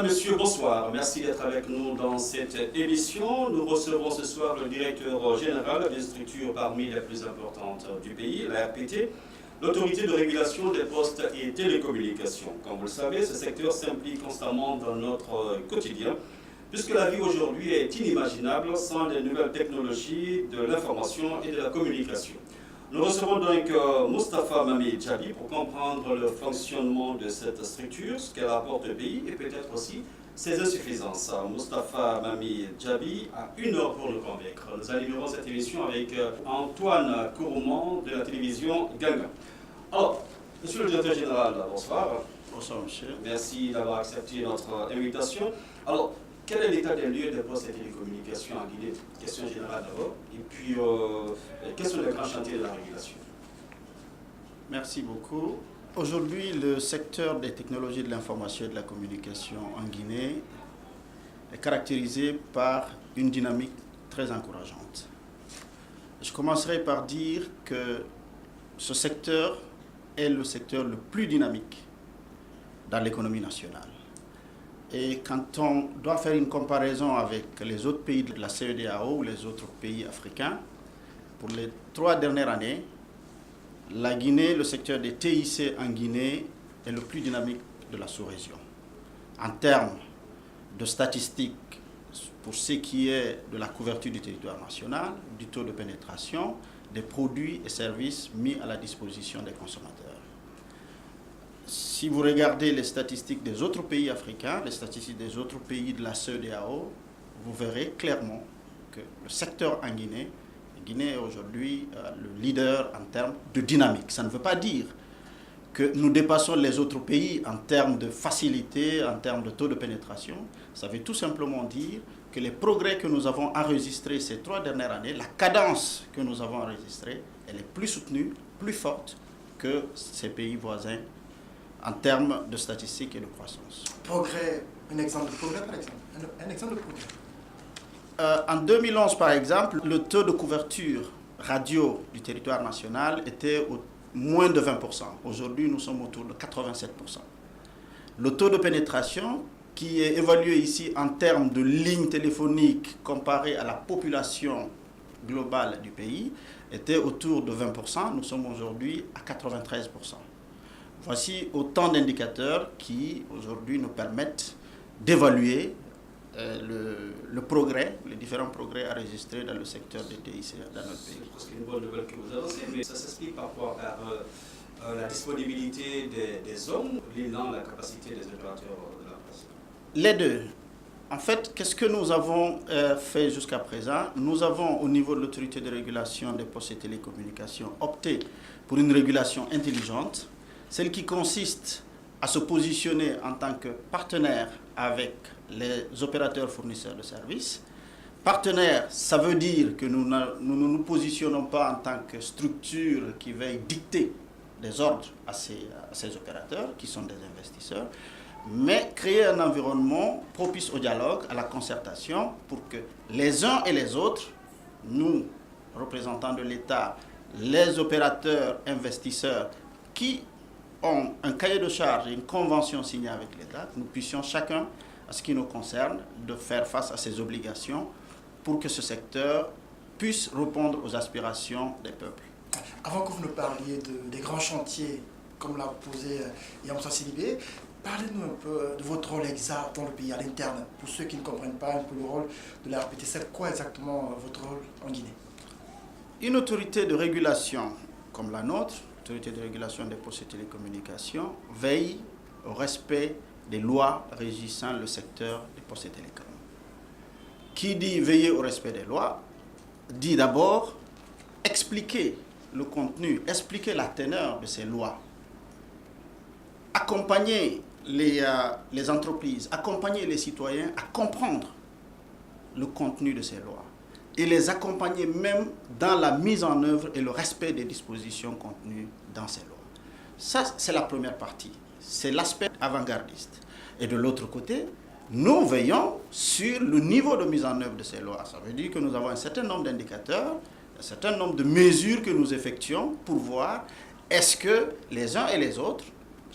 Messieurs, bonsoir. Merci d'être avec nous dans cette émission. Nous recevons ce soir le directeur général des structures parmi les plus importantes du pays, la RPT, l'autorité de régulation des postes et télécommunications. Comme vous le savez, ce secteur s'implique constamment dans notre quotidien, puisque la vie aujourd'hui est inimaginable sans les nouvelles technologies de l'information et de la communication. Nous recevons donc Moustapha Mami Djabi pour comprendre le fonctionnement de cette structure, ce qu'elle apporte au pays et peut-être aussi ses insuffisances. Moustapha Mami Djabi a 1 heure pour nous convaincre. Nous animerons cette émission avec Antoine Kourouman de la télévision Ganga. Alors, monsieur le directeur général, bonsoir. Bonsoir, monsieur. Merci d'avoir accepté notre invitation. Alors, quel est l'état des lieux des postes et télécommunications en Guinée? Question générale d'abord. Et puis, quels sont les grands chantiers de la régulation? Merci beaucoup. Aujourd'hui, le secteur des technologies de l'information et de la communication en Guinée est caractérisé par une dynamique très encourageante. Je commencerai par dire que ce secteur est le secteur le plus dynamique dans l'économie nationale. Et quand on doit faire une comparaison avec les autres pays de la CEDEAO ou les autres pays africains, pour les 3 dernières années, la Guinée, le secteur des TIC en Guinée est le plus dynamique de la sous-région. En termes de statistiques, pour ce qui est de la couverture du territoire national, du taux de pénétration, des produits et services mis à la disposition des consommateurs. Si vous regardez les statistiques des autres pays africains, les statistiques des autres pays de la CEDEAO, vous verrez clairement que le secteur en Guinée, la Guinée est aujourd'hui le leader en termes de dynamique. Ça ne veut pas dire que nous dépassons les autres pays en termes de facilité, en termes de taux de pénétration. Ça veut tout simplement dire que les progrès que nous avons enregistrés ces 3 dernières années, la cadence que nous avons enregistrée, elle est plus soutenue, plus forte que ces pays voisins en termes de statistiques et de croissance. Progrès, un exemple de progrès par exemple. Un exemple de progrès. En 2011 par exemple, le taux de couverture radio du territoire national était au moins de 20%. Aujourd'hui, nous sommes autour de 87%. Le taux de pénétration, qui est évalué ici en termes de lignes téléphoniques comparé à la population globale du pays, était autour de 20%. Nous sommes aujourd'hui à 93%. Voici autant d'indicateurs qui, aujourd'hui, nous permettent d'évaluer le progrès, les différents progrès enregistrés dans le secteur des TIC dans notre pays. C'est une bonne nouvelle que vous avancez, mais ça s'explique par rapport à la disponibilité des hommes, liant la capacité des opérateurs de la presse. Les deux. En fait, qu'est-ce que nous avons fait jusqu'à présent? Nous avons, au niveau de l'autorité de régulation des postes et télécommunications, opté pour une régulation intelligente, celle qui consiste à se positionner en tant que partenaire avec les opérateurs fournisseurs de services. Partenaire, ça veut dire que nous ne nous positionnons pas en tant que structure qui veille dicter des ordres à ces opérateurs, qui sont des investisseurs, mais créer un environnement propice au dialogue, à la concertation, pour que les uns et les autres, nous, représentants de l'État, les opérateurs investisseurs qui ont un cahier de charge et une convention signée avec l'État, nous puissions chacun, à ce qui nous concerne, de faire face à ces obligations pour que ce secteur puisse répondre aux aspirations des peuples. Avant que vous nous parliez des grands chantiers, comme l'a posé Yamoussa Sidibé, parlez-nous un peu de votre rôle exact dans le pays, à l'interne, pour ceux qui ne comprennent pas un peu le rôle de la RPT. C'est quoi exactement votre rôle en Guinée? Une autorité de régulation comme la nôtre, l'autorité de régulation des postes et télécommunications, veille au respect des lois régissant le secteur des postes et télécoms. Qui dit veiller au respect des lois, dit d'abord expliquer le contenu, expliquer la teneur de ces lois, accompagner les entreprises, accompagner les citoyens à comprendre le contenu de ces lois et les accompagner même dans la mise en œuvre et le respect des dispositions contenues dans ces lois. Ça, c'est la première partie. C'est l'aspect avant-gardiste. Et de l'autre côté, nous veillons sur le niveau de mise en œuvre de ces lois. Ça veut dire que nous avons un certain nombre d'indicateurs, un certain nombre de mesures que nous effectuons pour voir est-ce que les uns et les autres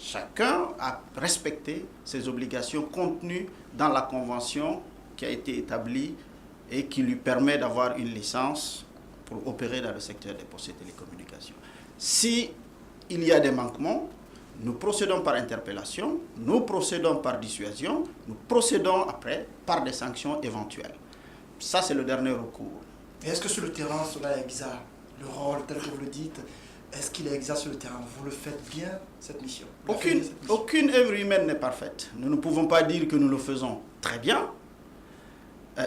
chacun a respecté ses obligations contenues dans la convention qui a été établie et qui lui permet d'avoir une licence pour opérer dans le secteur des postes et télécommunications. Si il y a des manquements, nous procédons par interpellation, nous procédons par dissuasion, nous procédons après par des sanctions éventuelles. Ça, c'est le dernier recours. Et est-ce que sur le terrain, cela est exact? Le rôle tel que vous le dites, est-ce qu'il est exact sur le terrain? Vous le faites bien, cette mission? Aucune œuvre humaine n'est parfaite. Nous ne pouvons pas dire que nous le faisons très bien.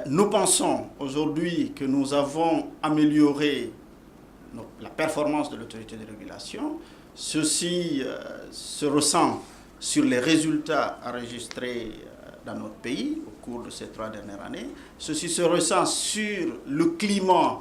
Nous pensons aujourd'hui que nous avons amélioré la performance de l'autorité de régulation. Ceci se ressent sur les résultats enregistrés dans notre pays au cours de ces 3 dernières années. Ceci se ressent sur le climat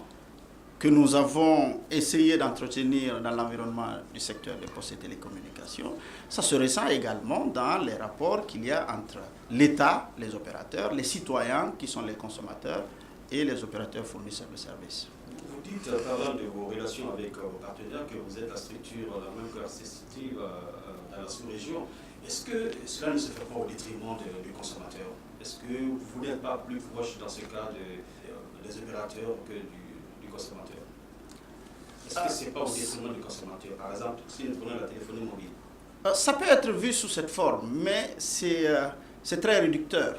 que nous avons essayé d'entretenir dans l'environnement du secteur des postes et télécommunications. Ça se ressent également dans les rapports qu'il y a entre l'État, les opérateurs, les citoyens qui sont les consommateurs et les opérateurs fournisseurs de services. Vous dites, parlant de vos relations avec vos partenaires, que vous êtes la structure la même que CCTV dans la sous-région. Est-ce que cela ne se fait pas au détriment du consommateur? Est-ce que vous n'êtes pas plus proche dans ce cas des opérateurs que du consommateur? Est-ce que ce n'est pas au détriment du consommateur? Par exemple, si nous prenons la téléphonie mobile. Ça peut être vu sous cette forme, mais c'est très réducteur.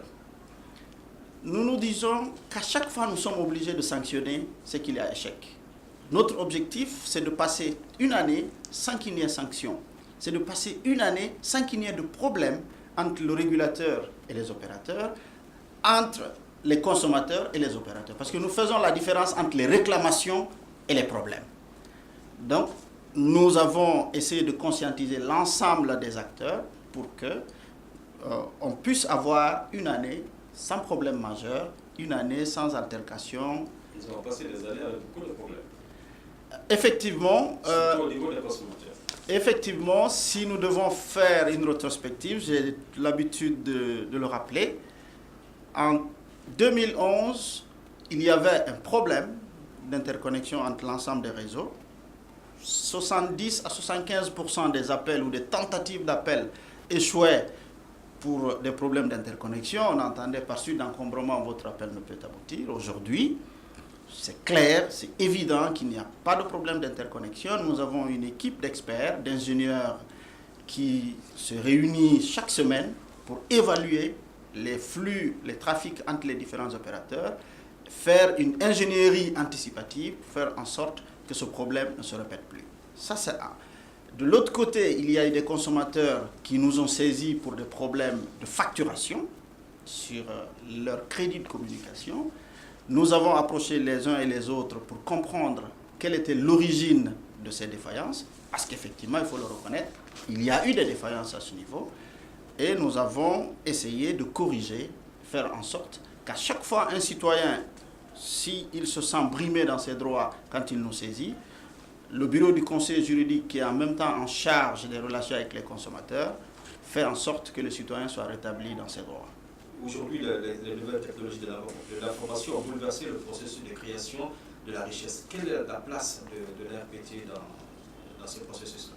Nous nous disons qu'à chaque fois, nous sommes obligés de sanctionner ce qu'il y a échec. Notre objectif, c'est de passer une année sans qu'il n'y ait sanction. C'est de passer une année sans qu'il n'y ait de problème entre le régulateur et les opérateurs, entre les consommateurs et les opérateurs. Parce que nous faisons la différence entre les réclamations et les problèmes. Donc, nous avons essayé de conscientiser l'ensemble des acteurs pour qu'on puisse avoir une année sans problème majeur, une année sans altercation. Nous avons passé des années avec beaucoup de problèmes. Effectivement, surtout au niveau des consommateurs. Effectivement, si nous devons faire une rétrospective, j'ai l'habitude de le rappeler, en 2011, il y avait un problème d'interconnexion entre l'ensemble des réseaux. 70 à 75% des appels ou des tentatives d'appels échouaient pour des problèmes d'interconnexion. On entendait par suite d'encombrement, votre appel ne peut aboutir. Aujourd'hui, c'est clair, c'est évident qu'il n'y a pas de problème d'interconnexion. Nous avons une équipe d'experts, d'ingénieurs qui se réunit chaque semaine pour évaluer les flux, les trafics entre les différents opérateurs, faire une ingénierie anticipative, faire en sorte que ce problème ne se répète plus. Ça, c'est un. De l'autre côté, il y a eu des consommateurs qui nous ont saisis pour des problèmes de facturation sur leur crédit de communication. Nous avons approché les uns et les autres pour comprendre quelle était l'origine de ces défaillances, parce qu'effectivement, il faut le reconnaître, il y a eu des défaillances à ce niveau, et nous avons essayé de corriger, faire en sorte qu'à chaque fois un citoyen, s'il se sent brimé dans ses droits quand il nous saisit, le bureau du conseil juridique qui est en même temps en charge des relations avec les consommateurs fait en sorte que le citoyen soit rétabli dans ses droits. Aujourd'hui, les nouvelles technologies de l'information ont bouleversé le processus de création de la richesse. Quelle est la place de l'RPT dans ce processus-là?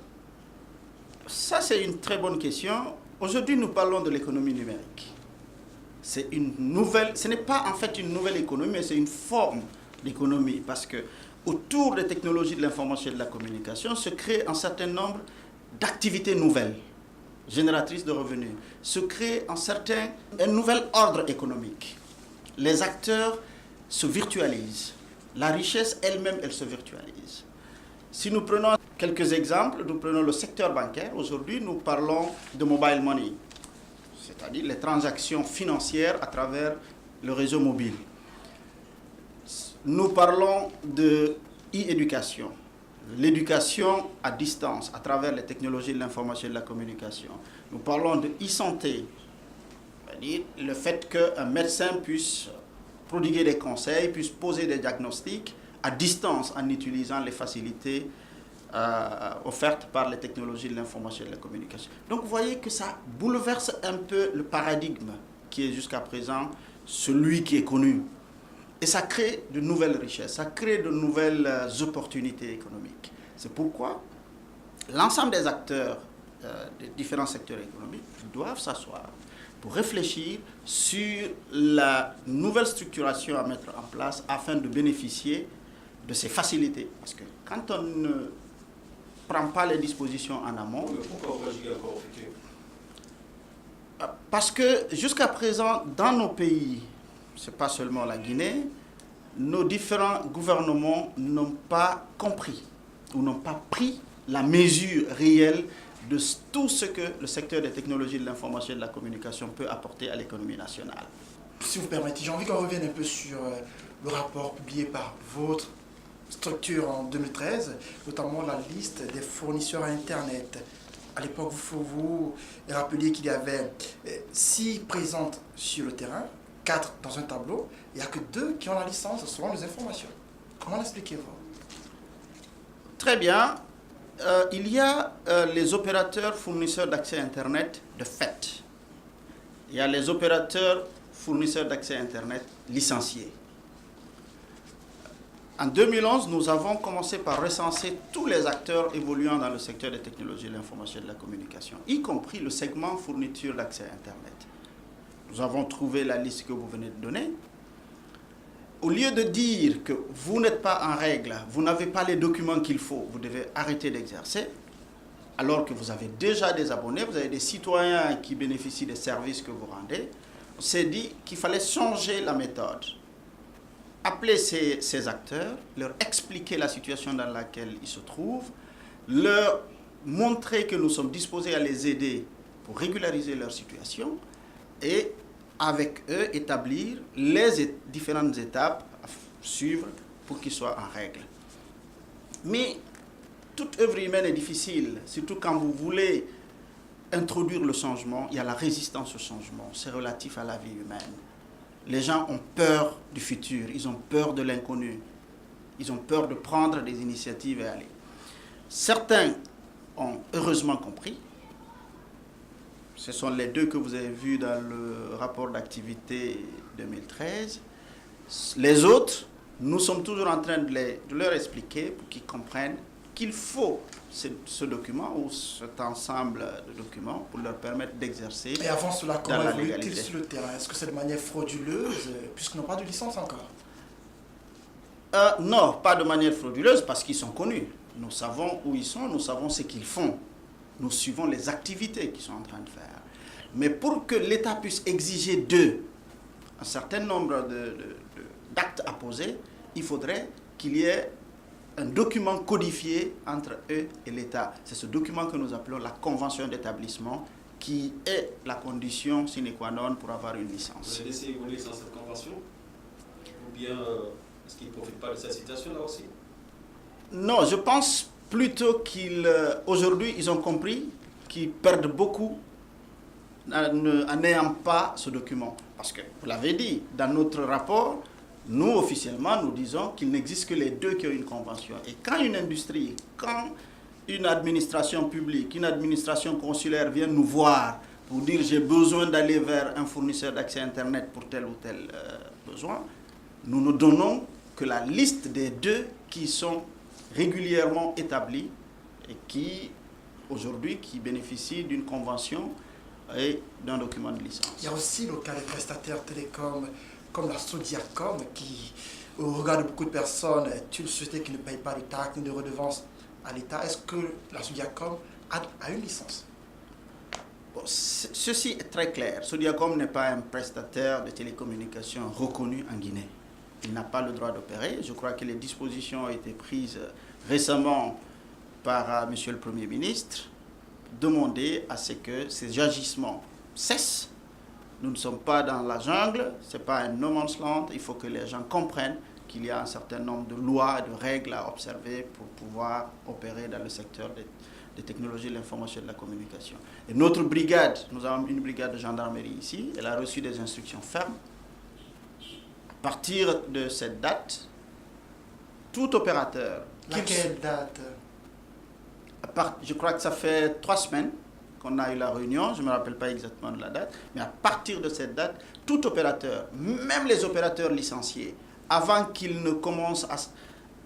Ça, c'est une très bonne question. Aujourd'hui, nous parlons de l'économie numérique. C'est une nouvelle, ce n'est pas en fait une nouvelle économie, mais c'est une forme d'économie, parce que autour des technologies de l'information et de la communication se crée un certain nombre d'activités nouvelles, génératrices de revenus, se crée un nouvel ordre économique. Les acteurs se virtualisent. La richesse elle-même, elle se virtualise. Si nous prenons quelques exemples, nous prenons le secteur bancaire. Aujourd'hui, nous parlons de mobile money, c'est-à-dire les transactions financières à travers le réseau mobile. Nous parlons de e-éducation, l'éducation à distance à travers les technologies de l'information et de la communication. Nous parlons de e-santé, c'est-à-dire le fait qu'un médecin puisse prodiguer des conseils, puisse poser des diagnostics à distance en utilisant les facilités offertes par les technologies de l'information et de la communication. Donc vous voyez que ça bouleverse un peu le paradigme qui est jusqu'à présent celui qui est connu. Et ça crée de nouvelles richesses, ça crée de nouvelles opportunités économiques. C'est pourquoi l'ensemble des acteurs des différents secteurs économiques doivent s'asseoir pour réfléchir sur la nouvelle structuration à mettre en place afin de bénéficier de ces facilités. Parce que quand on ne prend pas les dispositions en amont... Pourquoi conjuguer encore au futur? Parce que jusqu'à présent, dans nos pays, ce n'est pas seulement la Guinée, nos différents gouvernements n'ont pas compris ou n'ont pas pris la mesure réelle de tout ce que le secteur des technologies de l'information et de la communication peut apporter à l'économie nationale. Si vous permettez, j'ai envie qu'on revienne un peu sur le rapport publié par votre structure en 2013, notamment la liste des fournisseurs Internet. À l'époque, vous rappeliez qu'il y avait 6 présentes sur le terrain, 4 dans un tableau, il n'y a que 2 qui ont la licence selon les informations. Comment l'expliquez-vous? Très bien. Il y a les opérateurs fournisseurs d'accès Internet de fait. Il y a les opérateurs fournisseurs d'accès Internet licenciés. En 2011, nous avons commencé par recenser tous les acteurs évoluant dans le secteur des technologies de l'information et de la communication, y compris le segment fourniture d'accès Internet. Nous avons trouvé la liste que vous venez de donner. Au lieu de dire que vous n'êtes pas en règle, vous n'avez pas les documents qu'il faut, vous devez arrêter d'exercer, alors que vous avez déjà des abonnés, vous avez des citoyens qui bénéficient des services que vous rendez, on s'est dit qu'il fallait changer la méthode. Appeler ces acteurs, leur expliquer la situation dans laquelle ils se trouvent, leur montrer que nous sommes disposés à les aider pour régulariser leur situation et avec eux établir les différentes étapes à suivre pour qu'ils soient en règle. Mais toute œuvre humaine est difficile, surtout quand vous voulez introduire le changement, il y a la résistance au changement, c'est relatif à la vie humaine. Les gens ont peur du futur, ils ont peur de l'inconnu, ils ont peur de prendre des initiatives et aller. Certains ont heureusement compris. Ce sont les 2 que vous avez vus dans le rapport d'activité 2013. Les autres, nous sommes toujours en train de leur expliquer pour qu'ils comprennent qu'il faut ce document ou cet ensemble de documents pour leur permettre d'exercer. Et avant cela, comment évoluent-ils sur le terrain? Est-ce que c'est de manière frauduleuse, puisqu'ils n'ont pas de licence encore? Non, pas de manière frauduleuse, parce qu'ils sont connus. Nous savons où ils sont, nous savons ce qu'ils font. Nous suivons les activités qu'ils sont en train de faire. Mais pour que l'État puisse exiger d'eux un certain nombre d'actes à poser, il faudrait qu'il y ait un document codifié entre eux et l'État. C'est ce document que nous appelons la convention d'établissement qui est la condition sine qua non pour avoir une licence. Vous avez laissé évoluer sans cette convention? Ou bien est-ce qu'ils ne profitent pas de cette situation là aussi? Non, je pense plutôt qu'aujourd'hui, ils ont compris qu'ils perdent beaucoup en n'ayant pas ce document. Parce que, vous l'avez dit, dans notre rapport, nous, officiellement, nous disons qu'il n'existe que les 2 qui ont une convention. Et quand une industrie, quand une administration publique, une administration consulaire vient nous voir pour dire j'ai besoin d'aller vers un fournisseur d'accès Internet pour tel ou tel besoin, nous ne donnons que la liste des 2 qui sont régulièrement établis et qui, aujourd'hui, qui bénéficient d'une convention et d'un document de licence. Il y a aussi le cas des prestataires télécoms comme la Sodiacom qui, au regard de beaucoup de personnes, est une société qui ne paye pas de taxes ni de redevances à l'État. Est-ce que la Sodiacom a une licence? Bon, ceci est très clair. Sodiacom n'est pas un prestataire de télécommunications reconnu en Guinée. Il n'a pas le droit d'opérer. Je crois que les dispositions ont été prises récemment par Monsieur le Premier ministre, demander à ce que ces agissements cessent. Nous ne sommes pas dans la jungle, ce n'est pas un no man's land. Il faut que les gens comprennent qu'il y a un certain nombre de lois et de règles à observer pour pouvoir opérer dans le secteur des technologies de l'information et de la communication. Et notre brigade, nous avons une brigade de gendarmerie ici, elle a reçu des instructions fermes. À partir de cette date, tout opérateur... Laquelle date? Je crois que ça fait 3 semaines qu'on a eu la réunion, je ne me rappelle pas exactement de la date, mais à partir de cette date, tout opérateur, même les opérateurs licenciés, avant qu'ils ne commencent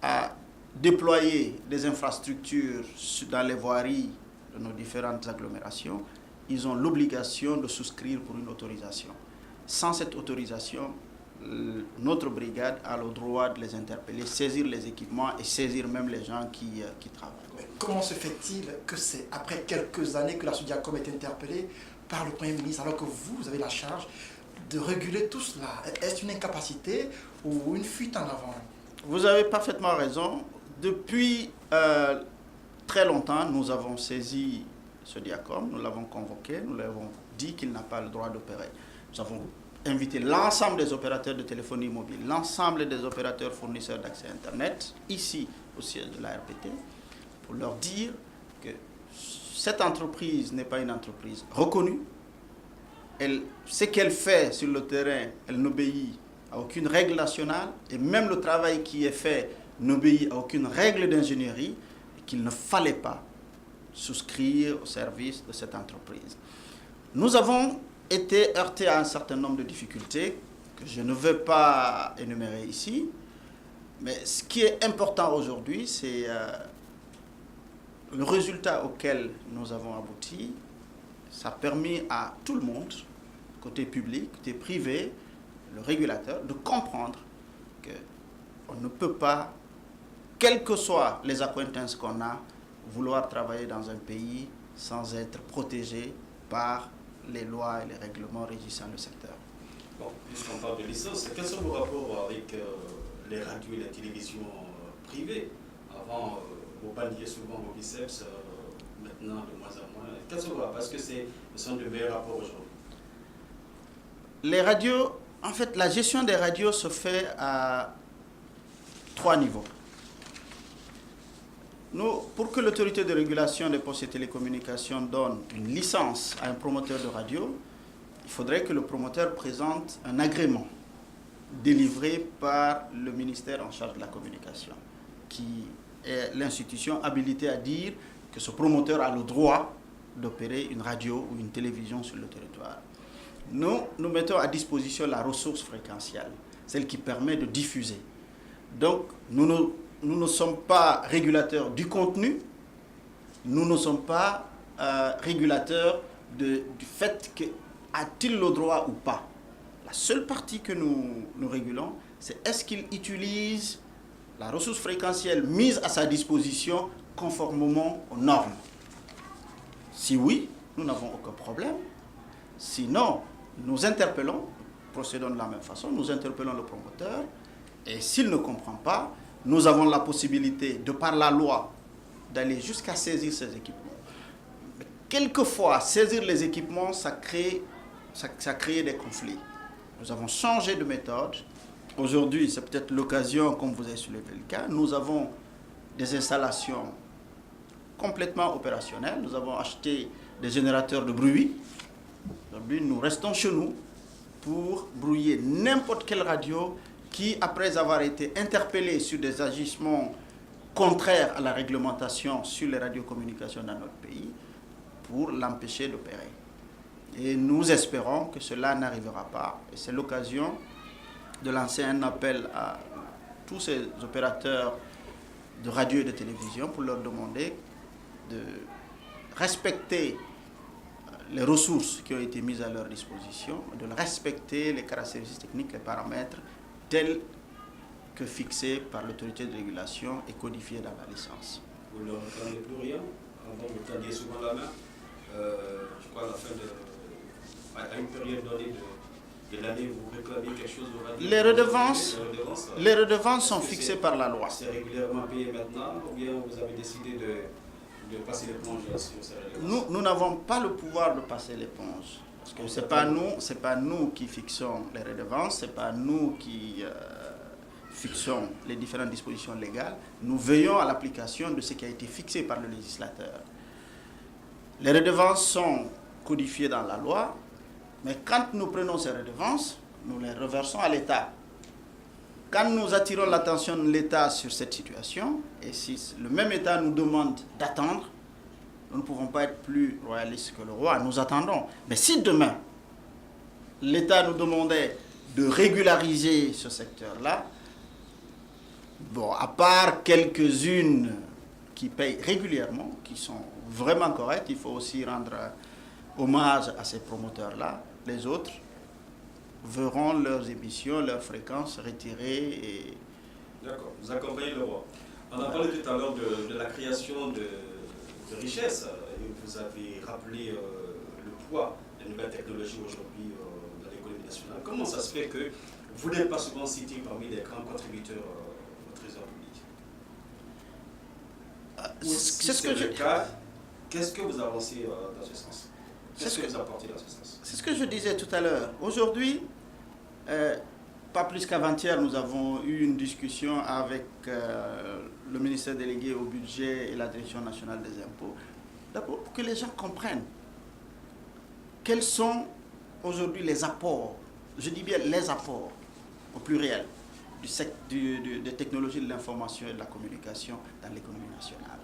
à déployer des infrastructures dans les voiries de nos différentes agglomérations, ils ont l'obligation de souscrire pour une autorisation. Sans cette autorisation, notre brigade a le droit de les interpeller, saisir les équipements et saisir même les gens qui travaillent. Mais comment se fait-il que c'est après quelques années que la Sodiacom est interpellée par le Premier ministre alors que vous avez la charge de réguler tout cela? Est-ce une incapacité ou une fuite en avant? Vous avez parfaitement raison. Depuis très longtemps, nous avons saisi Sodiacom, nous l'avons convoqué, nous lui avons dit qu'il n'a pas le droit d'opérer. Nous avons invité l'ensemble des opérateurs de téléphonie mobile, l'ensemble des opérateurs fournisseurs d'accès Internet, ici au siège de la RPT, pour leur dire que cette entreprise n'est pas une entreprise reconnue. Ce qu'elle fait sur le terrain, elle n'obéit à aucune règle nationale, et même le travail qui est fait n'obéit à aucune règle d'ingénierie, et qu'il ne fallait pas souscrire au service de cette entreprise. Nous avons été heurtés à un certain nombre de difficultés que je ne veux pas énumérer ici, mais ce qui est important aujourd'hui, c'est le résultat auquel nous avons abouti. Ça a permis à tout le monde, côté public, côté privé, le régulateur, de comprendre qu'on ne peut pas, quelles que soient les accointances qu'on a, vouloir travailler dans un pays sans être protégé par les lois et les règlements régissant le secteur. Bon, puisqu'on parle de licence, quels sont vos rapports avec les radios et la télévision privées? Avant, vous banniez souvent vos biceps, maintenant de moins en moins. Quels sont vos rapports? Parce que ce sont de meilleurs rapports aujourd'hui. Les radios, en fait, la gestion des radios se fait à 3 niveaux. Nous, pour que l'autorité de régulation des postes et télécommunications donne une licence à un promoteur de radio, il faudrait que le promoteur présente un agrément délivré par le ministère en charge de la communication, qui est l'institution habilitée à dire que ce promoteur a le droit d'opérer une radio ou une télévision sur le territoire. Nous mettons à disposition la ressource fréquentielle, celle qui permet de diffuser. Donc, nous ne sommes pas régulateurs du contenu, nous ne sommes pas régulateurs du fait que a-t-il le droit ou pas. La seule partie que nous régulons, c'est est-ce qu'il utilise la ressource fréquentielle mise à sa disposition conformément aux normes. Si oui, nous n'avons aucun problème. Sinon, nous interpellons, procédons de la même façon, nous interpellons le promoteur, et s'il ne comprend pas, nous avons la possibilité, de par la loi, d'aller jusqu'à saisir ces équipements. Mais quelquefois, saisir les équipements, ça crée des conflits. Nous avons changé de méthode. Aujourd'hui, c'est peut-être l'occasion, comme vous avez soulevé le cas, nous avons des installations complètement opérationnelles. Nous avons acheté des générateurs de bruit. Aujourd'hui, nous restons chez nous pour brouiller n'importe quelle radio qui, après avoir été interpellé sur des agissements contraires à la réglementation sur les radiocommunications dans notre pays, pour l'empêcher d'opérer. Et nous espérons que cela n'arrivera pas. Et c'est l'occasion de lancer un appel à tous ces opérateurs de radio et de télévision pour leur demander de respecter les ressources qui ont été mises à leur disposition, de respecter les caractéristiques techniques, les paramètres tels que fixés par l'autorité de régulation et codifiés dans la licence. Vous ne réclamez plus rien? Avant, vous tendiez souvent la main. Je crois à la fin à une période donnée de l'année, vous réclamez quelque chose de radio. Les redevances sont fixées par la loi. C'est régulièrement payé maintenant, ou bien vous avez décidé de passer l'éponge sur ces redevances? Nous n'avons pas le pouvoir de passer l'éponge. Parce que ce n'est pas nous qui fixons les redevances, ce n'est pas nous qui fixons les différentes dispositions légales. Nous veillons à l'application de ce qui a été fixé par le législateur. Les redevances sont codifiées dans la loi, mais quand nous prenons ces redevances, nous les reversons à l'État. Quand nous attirons l'attention de l'État sur cette situation, et si le même État nous demande d'attendre, nous ne pouvons pas être plus royalistes que le roi, nous attendons. Mais si demain, l'État nous demandait de régulariser ce secteur-là, bon, à part quelques-unes qui payent régulièrement, qui sont vraiment correct. Il faut aussi rendre hommage à ces promoteurs-là. Les autres verront leurs émissions, leurs fréquences retirées. Et... D'accord, vous accompagnez le roi. On a parlé tout à l'heure de la création de richesses et vous avez rappelé le poids des nouvelles technologies aujourd'hui dans l'économie nationale. Comment ça se fait que vous n'êtes pas souvent cité parmi les grands contributeurs au Trésor public? C'est ce que le cas. Qu'est-ce que vous avancez dans ce sens? Qu'est-ce que vous apportez dans ce sens? C'est ce que je disais tout à l'heure. Aujourd'hui, pas plus qu'avant-hier, nous avons eu une discussion avec le ministère délégué au budget et la Direction nationale des impôts. D'abord, pour que les gens comprennent quels sont aujourd'hui les apports, je dis bien les apports au pluriel, des technologies de l'information et de la communication dans l'économie nationale.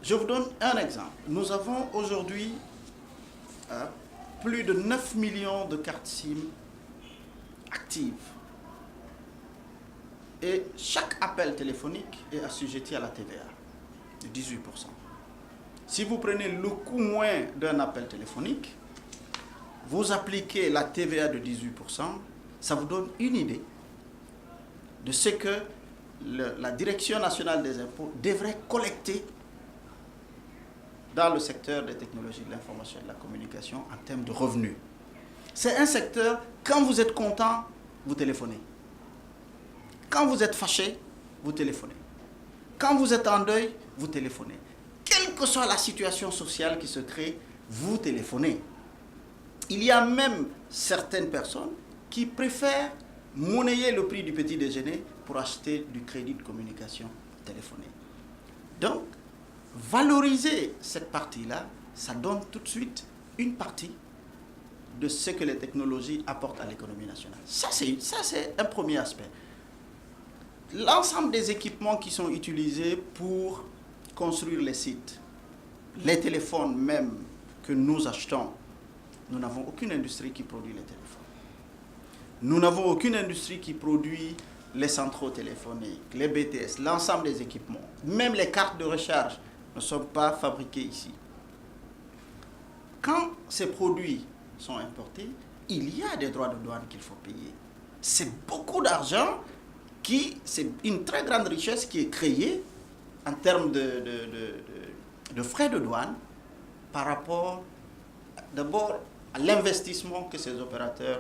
Je vous donne un exemple. Nous avons aujourd'hui plus de 9 millions de cartes SIM actives. Et chaque appel téléphonique est assujetti à la TVA de 18%. Si vous prenez le coût moins d'un appel téléphonique, vous appliquez la TVA de 18%, ça vous donne une idée de ce que la Direction nationale des impôts devrait collecter dans le secteur des technologies de l'information et de la communication en termes de revenus. C'est un secteur, quand vous êtes content, vous téléphonez. Quand vous êtes fâché, vous téléphonez. Quand vous êtes en deuil, vous téléphonez. Quelle que soit la situation sociale qui se crée, vous téléphonez. Il y a même certaines personnes qui préfèrent monnayer le prix du petit déjeuner pour acheter du crédit de communication téléphoné. Donc, valoriser cette partie-là, ça donne tout de suite une partie de ce que les technologies apportent à l'économie nationale. Ça, c'est un premier aspect. L'ensemble des équipements qui sont utilisés pour construire les sites, les téléphones même que nous achetons, nous n'avons aucune industrie qui produit les téléphones. Nous n'avons aucune industrie qui produit les centraux téléphoniques, les BTS, l'ensemble des équipements. Même les cartes de recharge ne sont pas fabriquées ici. Quand ces produits sont importés, il y a des droits de douane qu'il faut payer. C'est beaucoup d'argent, c'est une très grande richesse qui est créée en termes de frais de douane par rapport d'abord à l'investissement que ces opérateurs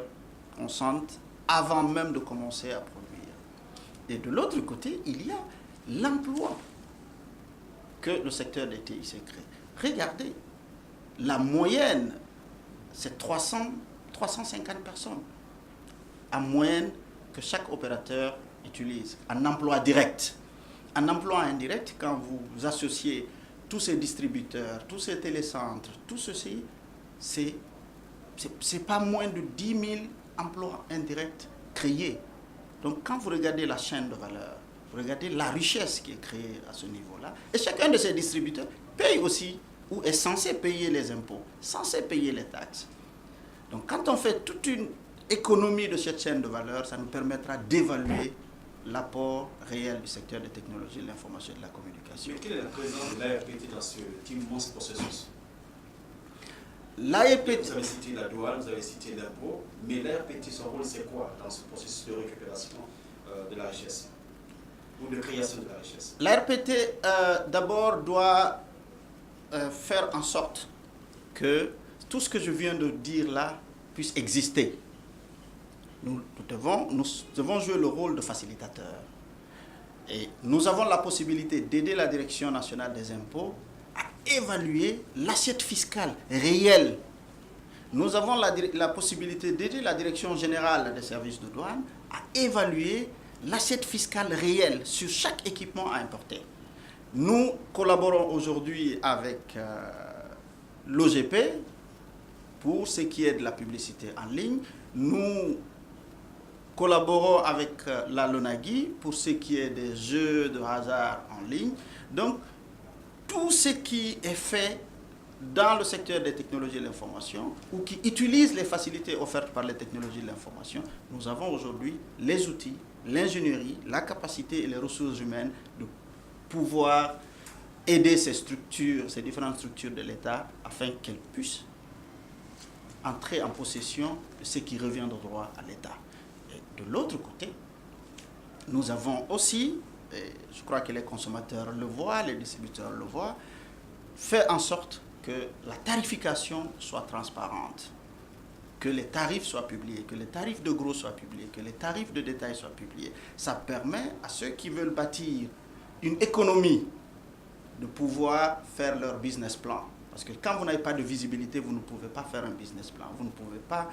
consentent avant même de commencer à produire. Et de l'autre côté, il y a l'emploi que le secteur des TIC crée. Regardez, la moyenne, c'est 350 personnes en moyenne que chaque opérateur utilise en emploi direct. En emploi indirect, quand vous associez tous ces distributeurs, tous ces télécentres, tout ceci, c'est pas moins de 10 000 emplois indirects créés. Donc quand vous regardez la chaîne de valeur, vous regardez la richesse qui est créée à ce niveau-là, et chacun de ces distributeurs paye aussi, ou est censé payer les impôts, censé payer les taxes. Donc quand on fait toute une économie de cette chaîne de valeur, ça nous permettra d'évaluer l'apport réel du secteur des technologies de l'information et de la communication. Mais quelle est la présence de l'ARPT dans ce immense processus? L'ARPT... Vous avez cité la douane, vous avez cité l'impôt, mais l'ARPT, son rôle, c'est quoi dans ce processus de récupération de la richesse ou de création de la richesse? L'ARPT, d'abord, doit faire en sorte que tout ce que je viens de dire là puisse exister. Nous devons jouer le rôle de facilitateur. Et nous avons la possibilité d'aider la Direction nationale des impôts à évaluer l'assiette fiscale réelle. Nous avons la possibilité d'aider la Direction générale des services de douane à évaluer l'assiette fiscale réelle sur chaque équipement à importer. Nous collaborons aujourd'hui avec l'OGP pour ce qui est de la publicité en ligne. Nous collaborons avec la LONAGI pour ce qui est des jeux de hasard en ligne. Donc, tout ce qui est fait dans le secteur des technologies de l'information ou qui utilise les facilités offertes par les technologies de l'information, nous avons aujourd'hui les outils, l'ingénierie, la capacité et les ressources humaines de pouvoir aider ces structures, ces différentes structures de l'État, afin qu'elles puissent entrer en possession de ce qui revient de droit à l'État. Et de l'autre côté, nous avons aussi, et je crois que les consommateurs le voient, les distributeurs le voient, fait en sorte que la tarification soit transparente, que les tarifs soient publiés, que les tarifs de gros soient publiés, que les tarifs de détail soient publiés. Ça permet à ceux qui veulent bâtir une économie de pouvoir faire leur business plan. Parce que quand vous n'avez pas de visibilité, vous ne pouvez pas faire un business plan. Vous ne pouvez pas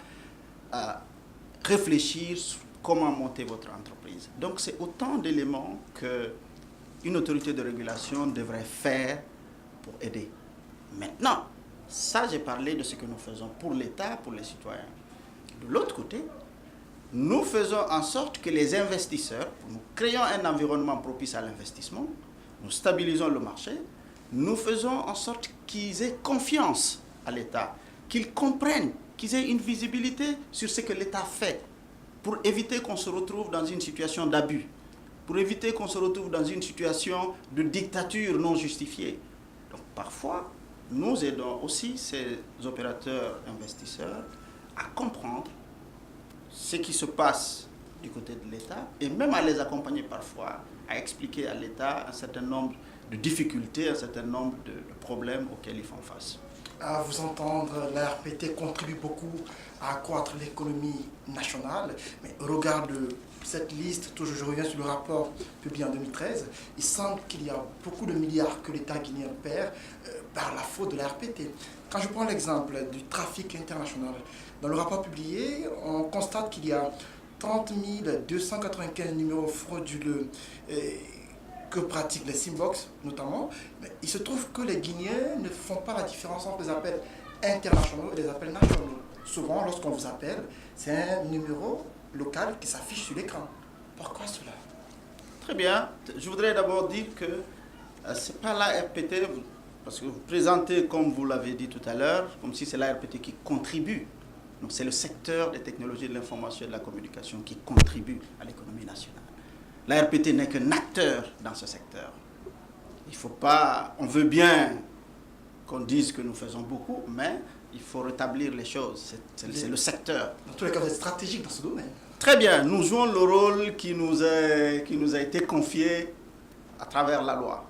réfléchir sur comment monter votre entreprise. Donc c'est autant d'éléments qu'une autorité de régulation devrait faire pour aider. Maintenant, ça j'ai parlé de ce que nous faisons pour l'État, pour les citoyens. De l'autre côté, nous faisons en sorte que les investisseurs, nous créons un environnement propice à l'investissement, nous stabilisons le marché, nous faisons en sorte qu'ils aient confiance à l'État, qu'ils comprennent, qu'ils aient une visibilité sur ce que l'État fait, pour éviter qu'on se retrouve dans une situation d'abus, pour éviter qu'on se retrouve dans une situation de dictature non justifiée. Donc parfois, nous aidons aussi ces opérateurs investisseurs à comprendre ce qui se passe du côté de l'État et même à les accompagner parfois, à expliquer à l'État un certain nombre de difficultés, un certain nombre de problèmes auxquels ils font face. À vous entendre, la RPT contribue beaucoup à accroître l'économie nationale, mais au regard de cette liste, toujours je reviens sur le rapport publié en 2013, il semble qu'il y a beaucoup de milliards que l'État guinéen perd par la faute de la RPT. Quand je prends l'exemple du trafic international, dans le rapport publié, on constate qu'il y a 30 295 numéros frauduleux que pratiquent les Simbox notamment, mais il se trouve que les Guinéens ne font pas la différence entre les appels internationaux et les appels nationaux. Souvent, lorsqu'on vous appelle, c'est un numéro local qui s'affiche sur l'écran. Pourquoi cela? Très bien. Je voudrais d'abord dire que ce n'est pas la RPT, parce que vous présentez, comme vous l'avez dit tout à l'heure, comme si c'est la RPT qui contribue. Donc c'est le secteur des technologies de l'information et de la communication qui contribue à l'économie nationale. La RPT n'est qu'un acteur dans ce secteur. Il faut pas, on veut bien qu'on dise que nous faisons beaucoup, mais il faut rétablir les choses. C'est le secteur. Dans tous les cas, vous êtes stratégique dans ce domaine. Très bien, nous jouons le rôle qui nous a été confié à travers la loi.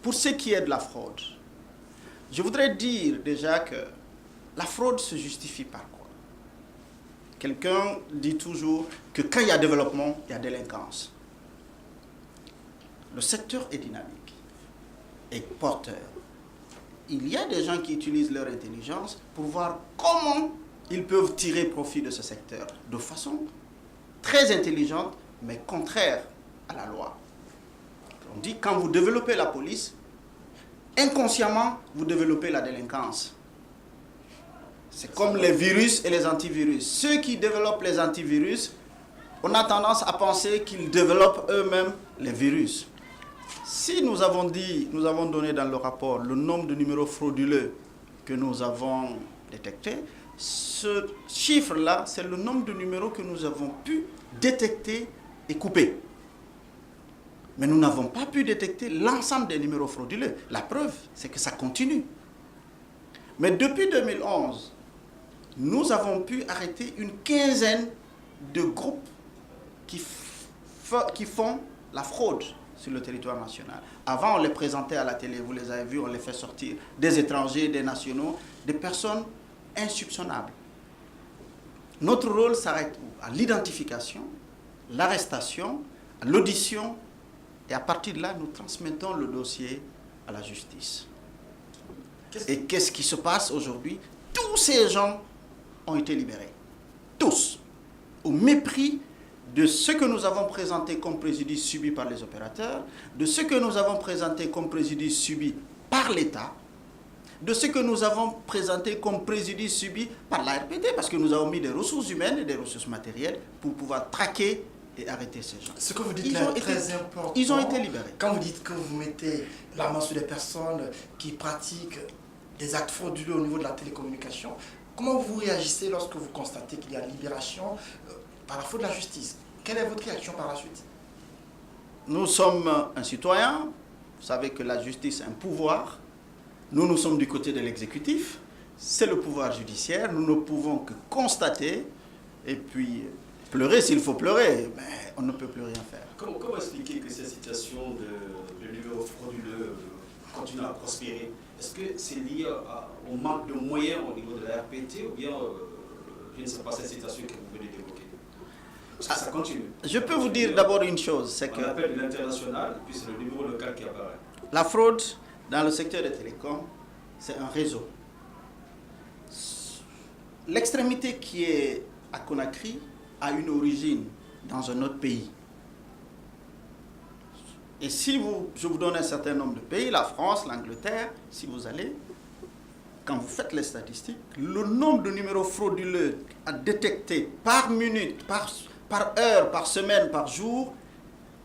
Pour ce qui est de la fraude, je voudrais dire déjà que la fraude se justifie par quoi? Quelqu'un dit toujours que quand il y a développement, il y a délinquance. Le secteur est dynamique et porteur. Il y a des gens qui utilisent leur intelligence pour voir comment ils peuvent tirer profit de ce secteur de façon très intelligente, mais contraire à la loi. On dit quand vous développez la police, inconsciemment, vous développez la délinquance. C'est comme les virus et les antivirus. Ceux qui développent les antivirus, on a tendance à penser qu'ils développent eux-mêmes les virus. Si nous avons donné dans le rapport le nombre de numéros frauduleux que nous avons détectés, ce chiffre-là, c'est le nombre de numéros que nous avons pu détecter et couper. Mais nous n'avons pas pu détecter l'ensemble des numéros frauduleux. La preuve, c'est que ça continue. Mais depuis 2011, nous avons pu arrêter une quinzaine de groupes qui font la fraude sur le territoire national. Avant, on les présentait à la télé, vous les avez vus, on les fait sortir. Des étrangers, des nationaux, des personnes insoupçonnables. Notre rôle s'arrête où? À l'identification, l'arrestation, à l'audition, et à partir de là, nous transmettons le dossier à la justice. Et qu'est-ce qui se passe aujourd'hui? Tous ces gens ont été libérés. Tous. Au mépris de ce que nous avons présenté comme préjudice subi par les opérateurs, de ce que nous avons présenté comme préjudice subi par l'État, de ce que nous avons présenté comme préjudice subi par la RPT, parce que nous avons mis des ressources humaines et des ressources matérielles pour pouvoir traquer et arrêter ces gens. Ce que vous dites là est très important. Ils ont été libérés. Quand vous dites que vous mettez la main sur les personnes qui pratiquent des actes frauduleux au niveau de la télécommunication, comment vous réagissez lorsque vous constatez qu'il y a libération par la faute de la justice? Quelle est votre réaction par la suite? Nous sommes un citoyen, Vous savez que la justice est un pouvoir. Nous sommes du côté de l'exécutif. C'est le pouvoir judiciaire. Nous ne pouvons que constater et puis pleurer s'il faut pleurer, mais on ne peut plus rien faire. Comment expliquer que cette situation de numéros frauduleux continue à prospérer? Est-ce que c'est lié au manque de moyens au niveau de la RPT ou bien, je ne sais pas, cette situation que vous venez d'évoquer? Parce que ça continue. Je peux vous dire d'abord une chose, c'est que... On appelle de l'international, puis c'est le numéro local qui apparaît. La fraude dans le secteur des télécoms, c'est un réseau. L'extrémité qui est à Conakry a une origine dans un autre pays. Et si je vous donne un certain nombre de pays, la France, l'Angleterre, si vous allez, quand vous faites les statistiques, le nombre de numéros frauduleux à détecter par minute, par heure, par semaine, par jour,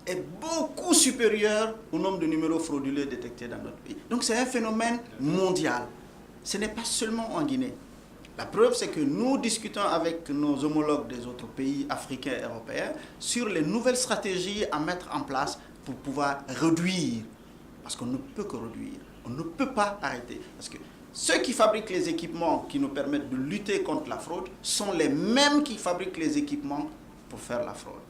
est beaucoup supérieur au nombre de numéros frauduleux détectés dans notre pays. Donc c'est un phénomène mondial. Ce n'est pas seulement en Guinée. La preuve, c'est que nous discutons avec nos homologues des autres pays africains et européens sur les nouvelles stratégies à mettre en place pour pouvoir réduire. Parce qu'on ne peut que réduire. On ne peut pas arrêter. Parce que ceux qui fabriquent les équipements qui nous permettent de lutter contre la fraude sont les mêmes qui fabriquent les équipements pour faire la fraude.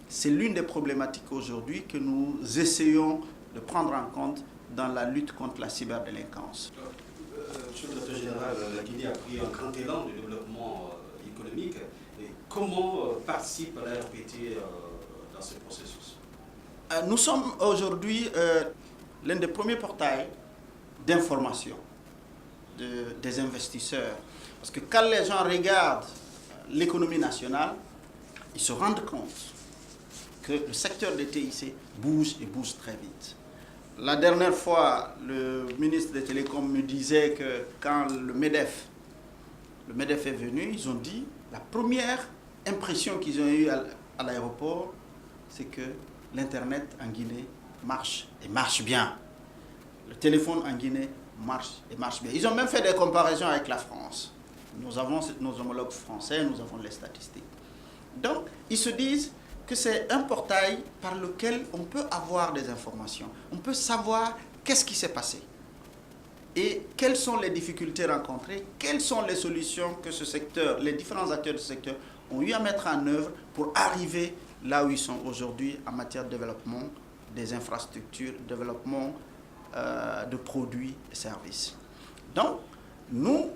C'est l'une des problématiques aujourd'hui que nous essayons de prendre en compte dans la lutte contre la cyberdélinquance. Monsieur le directeur général, la Guinée a pris un grand élan de développement économique. Et comment participe la RPT dans ce processus? Nous sommes aujourd'hui l'un des premiers portails d'information des investisseurs. Parce que quand les gens regardent l'économie nationale, ils se rendent compte que le secteur des TIC bouge et bouge très vite. La dernière fois, le ministre des Télécoms me disait que quand le MEDEF est venu, ils ont dit, la première impression qu'ils ont eue à l'aéroport, c'est que l'Internet en Guinée marche et marche bien. Le téléphone en Guinée marche et marche bien. Ils ont même fait des comparaisons avec la France. Nous avons nos homologues français, nous avons les statistiques. Donc, ils se disent que c'est un portail par lequel on peut avoir des informations. On peut savoir qu'est-ce qui s'est passé et quelles sont les difficultés rencontrées, quelles sont les solutions que ce secteur, les différents acteurs du secteur ont eu à mettre en œuvre pour arriver là où ils sont aujourd'hui en matière de développement des infrastructures, développement de produits et services. Donc, nous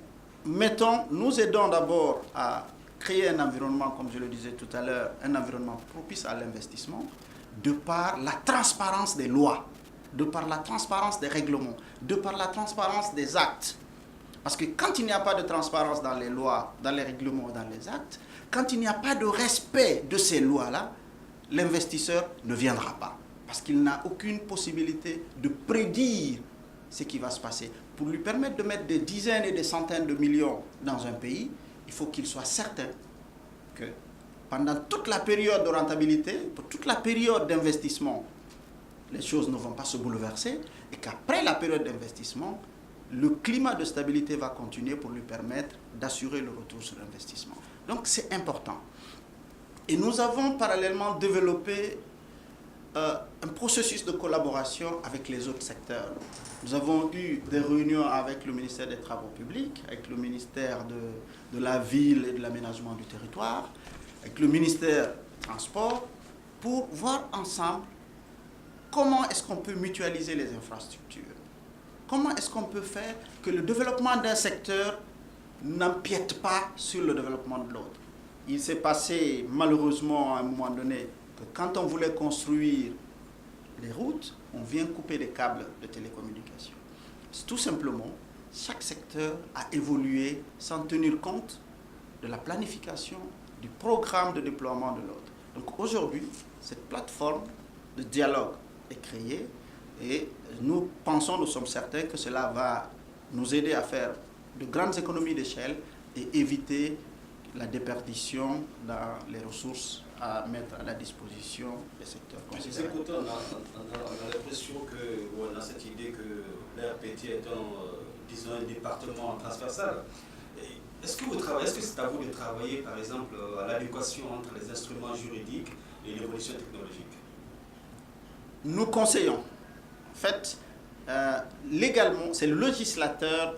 aidons d'abord à créer un environnement, comme je le disais tout à l'heure, un environnement propice à l'investissement, de par la transparence des lois, de par la transparence des règlements, de par la transparence des actes. Parce que quand il n'y a pas de transparence dans les lois, dans les règlements, dans les actes, quand il n'y a pas de respect de ces lois-là, l'investisseur ne viendra pas. Parce qu'il n'a aucune possibilité de prédire ce qui va se passer. Pour lui permettre de mettre des dizaines et des centaines de millions dans un pays, il faut qu'il soit certain que pendant toute la période de rentabilité, pour toute la période d'investissement, les choses ne vont pas se bouleverser et qu'après la période d'investissement, le climat de stabilité va continuer pour lui permettre d'assurer le retour sur l'investissement. Donc c'est important. Et nous avons parallèlement développé un processus de collaboration avec les autres secteurs. Nous avons eu des réunions avec le ministère des Travaux publics, avec le ministère de la Ville et de l'Aménagement du territoire, avec le ministère des Transports, pour voir ensemble comment est-ce qu'on peut mutualiser les infrastructures. Comment est-ce qu'on peut faire que le développement d'un secteur n'empiète pas sur le développement de l'autre. Il s'est passé malheureusement à un moment donné que quand on voulait construire les routes, on vient couper les câbles de télécommunication. Tout simplement, chaque secteur a évolué sans tenir compte de la planification, du programme de déploiement de l'autre. Donc aujourd'hui, cette plateforme de dialogue est créée et nous sommes certains que cela va nous aider à faire de grandes économies d'échelle et éviter la déperdition dans les ressources à mettre à la disposition des secteurs concernés. On a l'impression on a cette idée que l'RPT est un département transversal. Est-ce que c'est à vous de travailler, par exemple, à l'adéquation entre les instruments juridiques et l'évolution technologique? Nous conseillons. En fait, légalement, c'est le législateur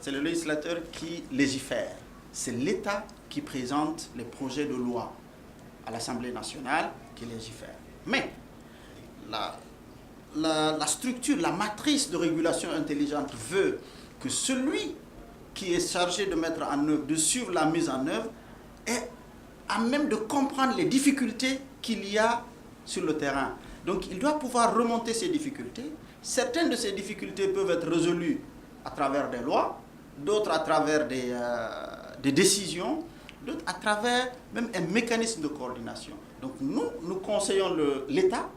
qui légifère. C'est l'État qui présente les projets de loi à l'Assemblée nationale qui légifère. Mais la structure, la matrice de régulation intelligente veut que celui qui est chargé de mettre en œuvre, de suivre la mise en œuvre, est à même de comprendre les difficultés qu'il y a sur le terrain. Donc il doit pouvoir remonter ces difficultés. Certaines de ces difficultés peuvent être résolues à travers des lois, d'autres à travers des décisions, d'autres à travers même un mécanisme de coordination. Donc nous conseillons l'État,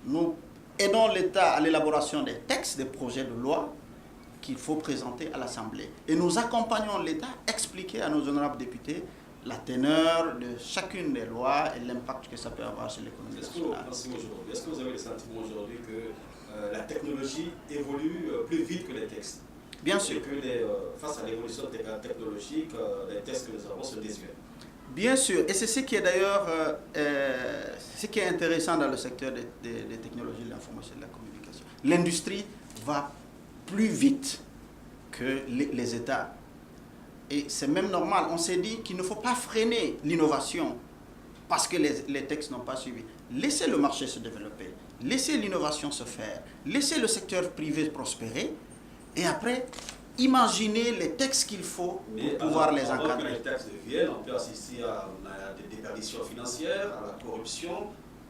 nous aidons l'État à l'élaboration des textes, des projets de loi qu'il faut présenter à l'Assemblée. Et nous accompagnons l'État à expliquer à nos honorables députés la teneur de chacune des lois et l'impact que ça peut avoir sur l'économie nationale. Est-ce que vous avez le sentiment aujourd'hui que la technologie évolue plus vite que les textes? Bien sûr. Et que face à l'évolution technologique, les textes que nous avons se désuètent. Bien sûr, et c'est ce qui est d'ailleurs ce qui est intéressant dans le secteur des technologies de l'information et de la communication. L'industrie va plus vite que les États. Et c'est même normal. On s'est dit qu'il ne faut pas freiner l'innovation parce que les textes n'ont pas suivi. Laissez le marché se développer, laissez l'innovation se faire, laissez le secteur privé prospérer et après, imaginez les textes qu'il faut pour pouvoir les encadrer. Avant que les textes viennent, on peut assister à des déperditions financières, à la corruption,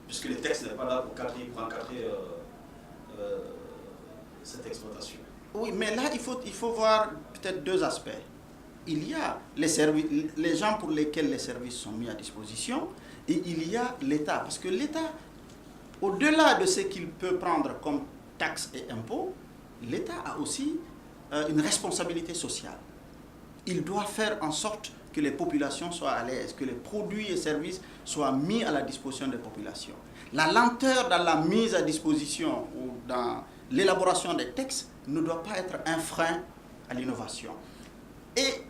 puisque le texte n'est pas là pour encadrer cette exploitation. Oui, mais là, il faut voir peut-être deux aspects. Il y a les gens pour lesquels les services sont mis à disposition et il y a l'État. Parce que l'État, au-delà de ce qu'il peut prendre comme taxes et impôts, l'État a aussi une responsabilité sociale. Il doit faire en sorte que les populations soient à l'aise, que les produits et services soient mis à la disposition des populations. La lenteur dans la mise à disposition ou dans l'élaboration des textes ne doit pas être un frein à l'innovation. Et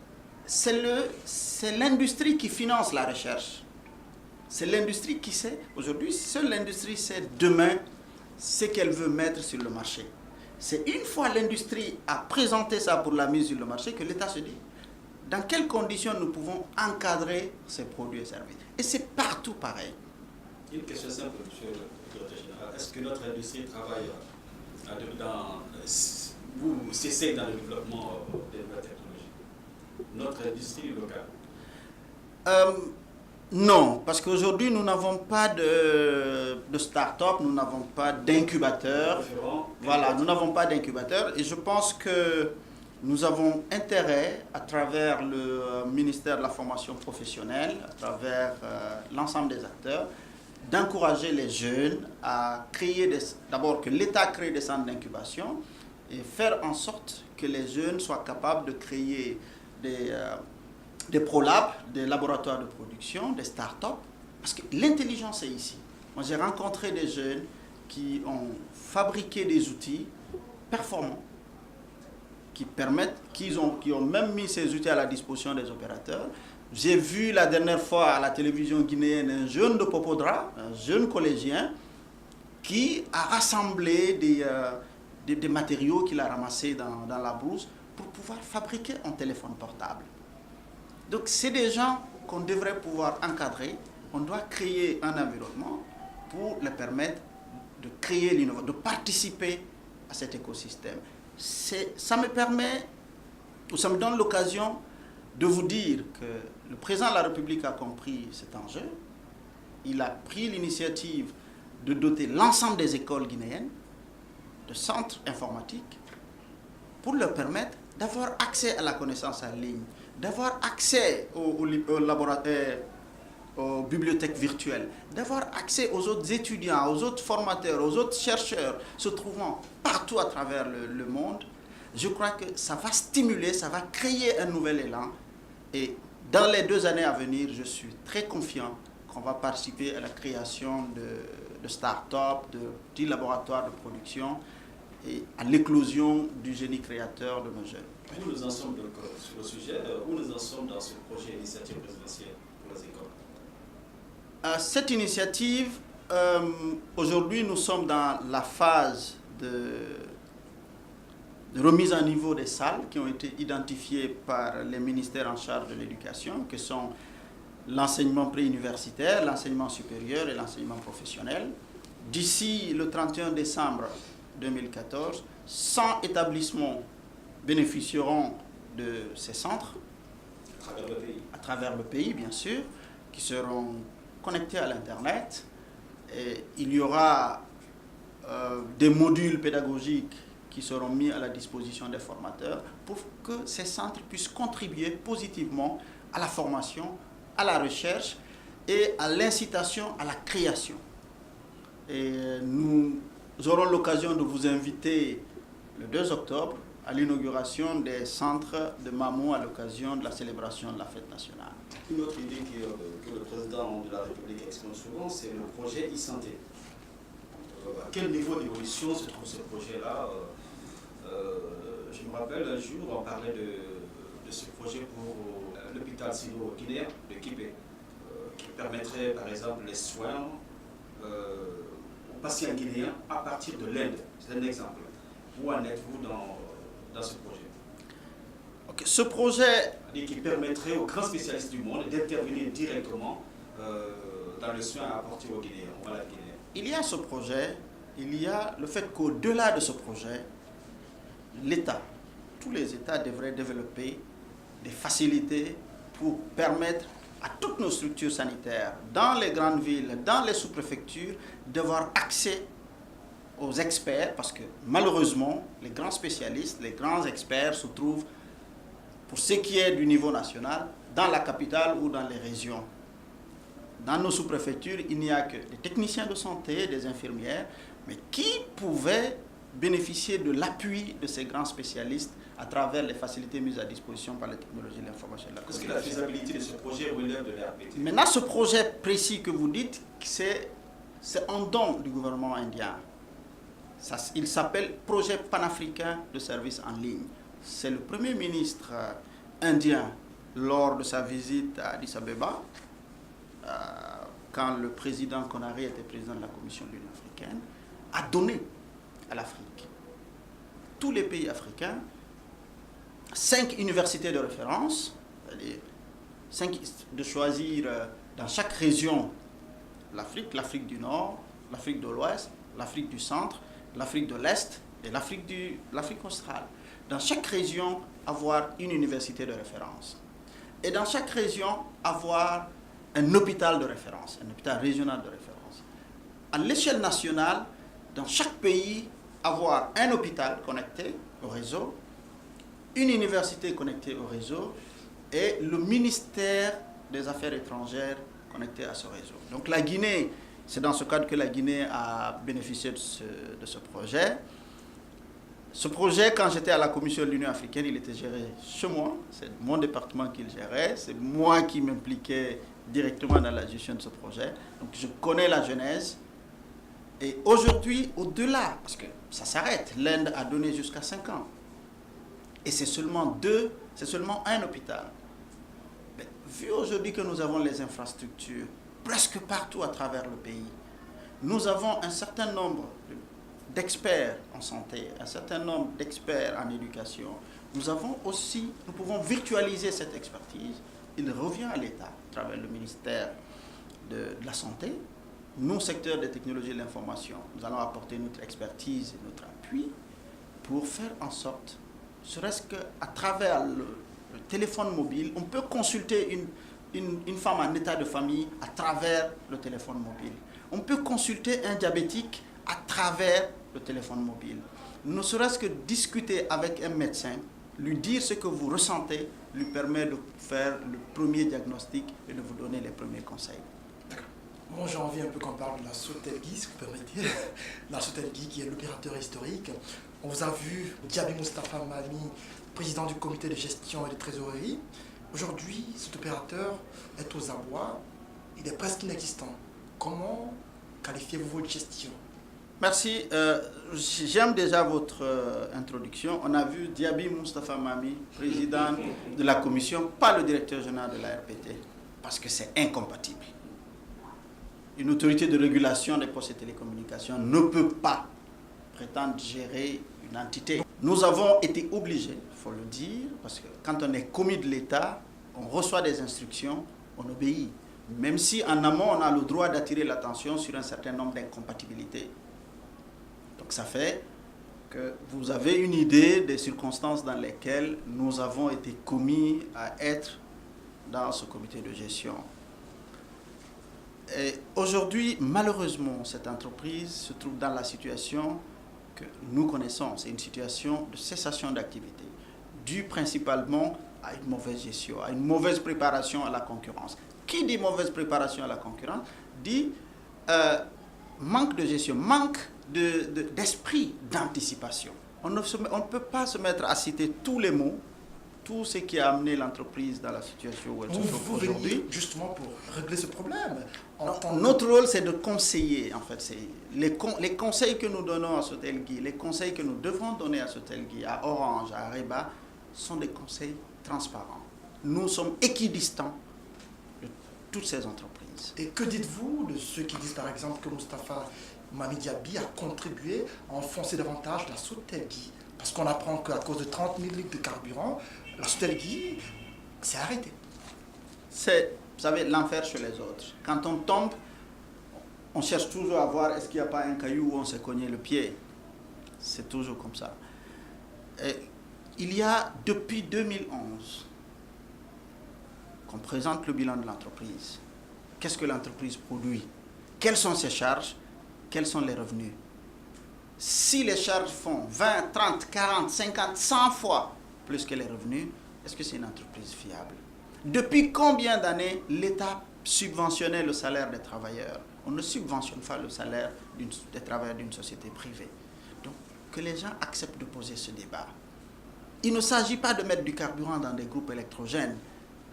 c'est l'industrie qui finance la recherche. C'est l'industrie qui sait, aujourd'hui, seule l'industrie sait demain ce qu'elle veut mettre sur le marché. C'est une fois l'industrie a présenté ça pour la mise sur le marché que l'État se dit dans quelles conditions nous pouvons encadrer ces produits et services. Et c'est partout pareil. Une question simple, monsieur le directeur général. Est-ce que notre industrie travaille ou s'essaye dans le développement des nouvelles technologies? Notre industrie locale? Non, parce qu'aujourd'hui, nous n'avons pas de start-up, nous n'avons pas d'incubateur. Voilà, nous n'avons pas d'incubateur. Et je pense que nous avons intérêt, à travers le ministère de la formation professionnelle, à travers l'ensemble des acteurs, d'encourager les jeunes à créer d'abord que l'État crée des centres d'incubation et faire en sorte que les jeunes soient capables de créer des prolabs, des laboratoires de production, des start-up, parce que l'intelligence est ici. Moi, j'ai rencontré des jeunes qui ont fabriqué des outils performants, qui ont même mis ces outils à la disposition des opérateurs. J'ai vu la dernière fois à la télévision guinéenne un jeune de Popodra, un jeune collégien, qui a rassemblé des matériaux qu'il a ramassés dans la brousse pour pouvoir fabriquer un téléphone portable. Donc c'est des gens qu'on devrait pouvoir encadrer. On doit créer un environnement pour leur permettre de créer l'innovation, de participer à cet écosystème. Ça me permet, ou ça me donne l'occasion de vous dire que le président de la République a compris cet enjeu. Il a pris l'initiative de doter l'ensemble des écoles guinéennes de centres informatiques pour leur permettre d'avoir accès à la connaissance en ligne, d'avoir accès aux laboratoires, aux bibliothèques virtuelles, d'avoir accès aux autres étudiants, aux autres formateurs, aux autres chercheurs se trouvant partout à travers le monde. Je crois que ça va stimuler, ça va créer un nouvel élan. Et dans les 2 années à venir, je suis très confiant qu'on va participer à la création de start-up, de petits laboratoires de production et à l'éclosion du génie créateur de nos jeunes. Où nous en sommes donc sur le sujet, où nous en sommes dans ce projet initiative présidentielle pour les écoles? Cette initiative, aujourd'hui, nous sommes dans la phase de remise à niveau des salles qui ont été identifiées par les ministères en charge de l'éducation, que sont l'enseignement préuniversitaire, l'enseignement supérieur et l'enseignement professionnel. D'ici le 31 décembre 2014, 100 établissements bénéficieront de ces centres, à travers le pays bien sûr, qui seront connectés à l'Internet. Et il y aura des modules pédagogiques qui seront mis à la disposition des formateurs pour que ces centres puissent contribuer positivement à la formation, à la recherche et à l'incitation à la création. Et nous aurons l'occasion de vous inviter le 2 octobre à l'inauguration des centres de Mamou à l'occasion de la célébration de la fête nationale. Une autre idée que le président de la République exprime souvent, c'est le projet e-santé. À quel niveau d'évolution se trouve ce projet-là? Je me rappelle un jour, on parlait de ce projet pour l'hôpital sino-guinéen de Kibé, qui permettrait par exemple les soins aux patients guinéens à partir de l'Inde. C'est un exemple. Où en êtes-vous dans ce projet? Okay. Ce projet qui permettrait aux grands spécialistes du monde d'intervenir directement dans le soin apporté aux Guinéens, aux malades guinéens. Il y a ce projet, il y a le fait qu'au-delà de ce projet, l'État, tous les États devraient développer des facilités pour permettre à toutes nos structures sanitaires, dans les grandes villes, dans les sous-préfectures, d'avoir accès aux experts, parce que malheureusement, les grands spécialistes, les grands experts se trouvent, pour ce qui est du niveau national, dans la capitale ou dans les régions. Dans nos sous-préfectures, il n'y a que des techniciens de santé, des infirmières, mais qui pouvaient bénéficier de l'appui de ces grands spécialistes à travers les facilités mises à disposition par les technologies de l'information et de la communication. Est-ce que la faisabilité de ce projet relève de l'RPT? Maintenant, ce projet précis que vous dites, c'est un don du gouvernement indien. Il s'appelle Projet panafricain de services en ligne. C'est le Premier ministre indien, lors de sa visite à Addis Abeba, quand le président Konaré était président de la Commission de l'Union africaine, a donné à l'Afrique, tous les pays africains, 5 universités de référence, c'est-à-dire 5 de choisir dans chaque région l'Afrique du Nord, l'Afrique de l'Ouest, l'Afrique du Centre, l'Afrique de l'Est et l'Afrique australe. Dans chaque région, avoir une université de référence. Et dans chaque région, avoir un hôpital de référence, un hôpital régional de référence. À l'échelle nationale, dans chaque pays, avoir un hôpital connecté au réseau, une université connectée au réseau et le ministère des Affaires étrangères connecté à ce réseau. Donc la Guinée, c'est dans ce cadre que la Guinée a bénéficié de ce projet. Ce projet, quand j'étais à la Commission de l'Union africaine, il était géré chez moi. C'est mon département qui le gérait. C'est moi qui m'impliquais directement dans la gestion de ce projet. Donc je connais la genèse. Et aujourd'hui, au-delà, parce que ça s'arrête, l'Inde a donné jusqu'à 5 ans. Et c'est seulement un hôpital. Mais vu aujourd'hui que nous avons les infrastructures presque partout à travers le pays, nous avons un certain nombre d'experts en santé, un certain nombre d'experts en éducation. Nous pouvons virtualiser cette expertise. Il revient à l'État, à travers le ministère de la Santé. Nous, secteur des technologies de l'information, nous allons apporter notre expertise et notre appui pour faire en sorte, serait-ce qu'à travers le téléphone mobile, on peut consulter une femme en état de famille à travers le téléphone mobile. On peut consulter un diabétique à travers le téléphone mobile. Ne serait-ce que discuter avec un médecin, lui dire ce que vous ressentez, lui permet de faire le premier diagnostic et de vous donner les premiers conseils. Moi, j'ai envie un peu qu'on parle de la Sotelgui, si vous permettez. La Sotelgui, qui est l'opérateur historique. On vous a vu, Diaby Moustapha Mami, président du comité de gestion et de trésorerie. Aujourd'hui, cet opérateur est aux abois. Il est presque inexistant. Comment qualifiez-vous votre gestion? Merci. J'aime déjà votre introduction. On a vu Diaby Moustapha Mami, président de la commission, pas le directeur général de la RPT, parce que c'est incompatible. Une autorité de régulation des postes et télécommunications ne peut pas prétendent gérer une entité. Nous avons été obligés, il faut le dire, parce que quand on est commis de l'État, on reçoit des instructions, on obéit. Même si en amont, on a le droit d'attirer l'attention sur un certain nombre d'incompatibilités. Donc ça fait que vous avez une idée des circonstances dans lesquelles nous avons été commis à être dans ce comité de gestion. Et aujourd'hui, malheureusement, cette entreprise se trouve dans la situation que nous connaissons. C'est une situation de cessation d'activité, due principalement à une mauvaise gestion, à une mauvaise préparation à la concurrence. Qui dit mauvaise préparation à la concurrence dit manque de gestion, manque d'esprit d'anticipation. On ne peut pas se mettre à citer tous les mots, tout ce qui a amené l'entreprise dans la situation où elle se trouve aujourd'hui. Justement pour régler ce problème. Notre rôle, c'est de conseiller, en fait. Les conseils que nous donnons à Sotelgui, les conseils que nous devons donner à Sotelgui, à Orange, à Areba, sont des conseils transparents. Nous sommes équidistants de toutes ces entreprises. Et que dites-vous de ceux qui disent par exemple que Moustapha Mamidi a contribué à enfoncer davantage la Sotelgui? Parce qu'on apprend qu'à cause de 30 000 litres de carburant, la Sotelgui s'est arrêtée. C'est, vous savez, l'enfer chez les autres. Quand on tombe, on cherche toujours à voir est-ce qu'il n'y a pas un caillou où on s'est cogné le pied. C'est toujours comme ça. Et il y a depuis 2011 qu'on présente le bilan de l'entreprise. Qu'est-ce que l'entreprise produit? Quelles sont ses charges? Quels sont les revenus? Si les charges font 20, 30, 40, 50, 100 fois plus que les revenus, est-ce que c'est une entreprise fiable? Depuis combien d'années l'État subventionnait le salaire des travailleurs? On ne subventionne pas le salaire des travailleurs d'une société privée. Donc, que les gens acceptent de poser ce débat. Il ne s'agit pas de mettre du carburant dans des groupes électrogènes.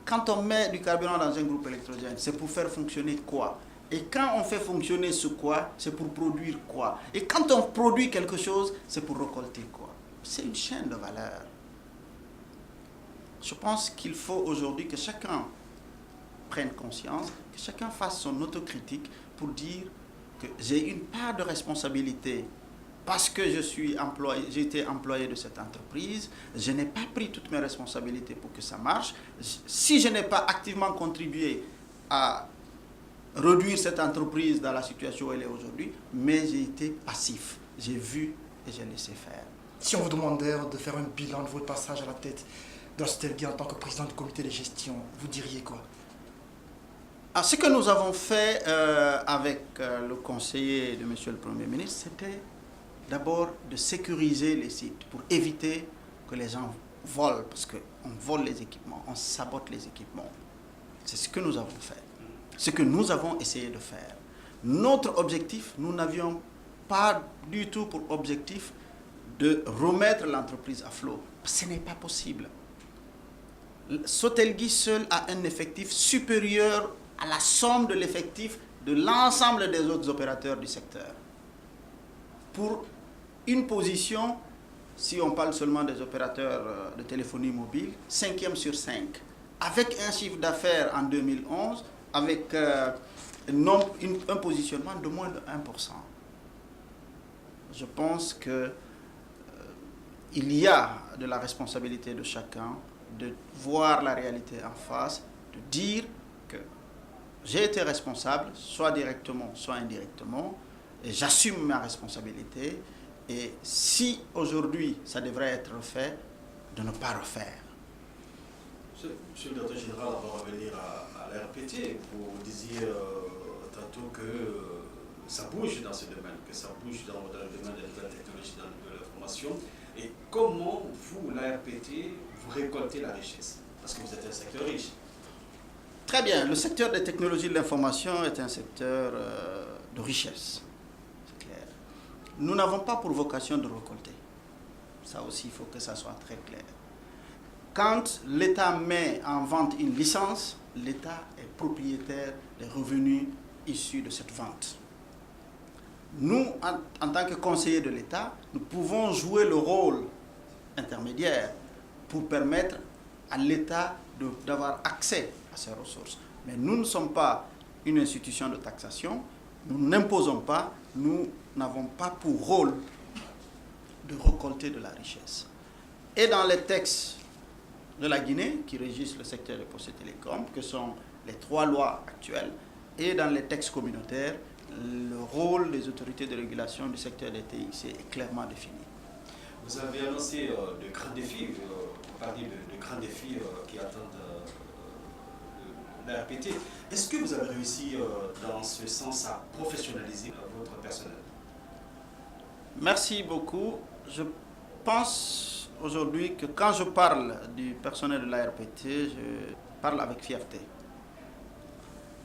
Quand on met du carburant dans un groupe électrogène, c'est pour faire fonctionner quoi? Et quand on fait fonctionner ce quoi, c'est pour produire quoi? Et quand on produit quelque chose, c'est pour récolter quoi? C'est une chaîne de valeur. Je pense qu'il faut aujourd'hui que chacun prenne conscience, que chacun fasse son autocritique pour dire que j'ai une part de responsabilité parce que j'ai été employé de cette entreprise, je n'ai pas pris toutes mes responsabilités pour que ça marche. Si je n'ai pas activement contribué à réduire cette entreprise dans la situation où elle est aujourd'hui, mais j'ai été passif. J'ai vu et j'ai laissé faire. Si on vous demandait de faire un bilan de votre passage à la tête de la Sotelgui en tant que président du comité de gestion, vous diriez quoi? Ce que nous avons fait avec le conseiller de M. le Premier ministre, c'était d'abord de sécuriser les sites pour éviter que les gens volent, parce qu'on vole les équipements, on sabote les équipements. C'est ce que nous avons fait. Ce que nous avons essayé de faire. Notre objectif, nous n'avions pas du tout pour objectif de remettre l'entreprise à flot. Ce n'est pas possible. Sotelgui seul a un effectif supérieur à la somme de l'effectif de l'ensemble des autres opérateurs du secteur. Pour une position, si on parle seulement des opérateurs de téléphonie mobile, 5e sur 5. Avec un chiffre d'affaires en 2011, avec un positionnement de moins de 1%. Je pense que il y a de la responsabilité de chacun de voir la réalité en face, de dire que j'ai été responsable, soit directement, soit indirectement, et j'assume ma responsabilité. Et si aujourd'hui ça devrait être refait, de ne pas refaire. Monsieur le directeur général, on va revenir à la RPT. Vous disiez tantôt que ça bouge dans ce domaine, que ça bouge dans le domaine de la technologie de l'information. Et comment vous, la RPT, vous récoltez la richesse? Parce que vous êtes un secteur riche. Très bien. Le secteur des technologies de l'information est un secteur de richesse. C'est clair. Nous n'avons pas pour vocation de récolter. Ça aussi, il faut que ça soit très clair. Quand l'État met en vente une licence, l'État est propriétaire des revenus issus de cette vente. Nous, en tant que conseillers de l'État, nous pouvons jouer le rôle intermédiaire pour permettre à l'État d'avoir accès à ces ressources. Mais nous ne sommes pas une institution de taxation, nous n'imposons pas, nous n'avons pas pour rôle de récolter de la richesse. Et dans les textes de la Guinée, qui régissent le secteur des postes et télécoms, que sont les 3 lois actuelles, et dans les textes communautaires, le rôle des autorités de régulation du secteur des TIC est clairement défini. Vous avez annoncé de grands défis, vous parlez de grands défis qui attendent la RPT. Est-ce que vous avez réussi dans ce sens à professionnaliser votre personnel? Merci beaucoup. Je pense aujourd'hui que quand je parle du personnel de la RPT, je parle avec fierté.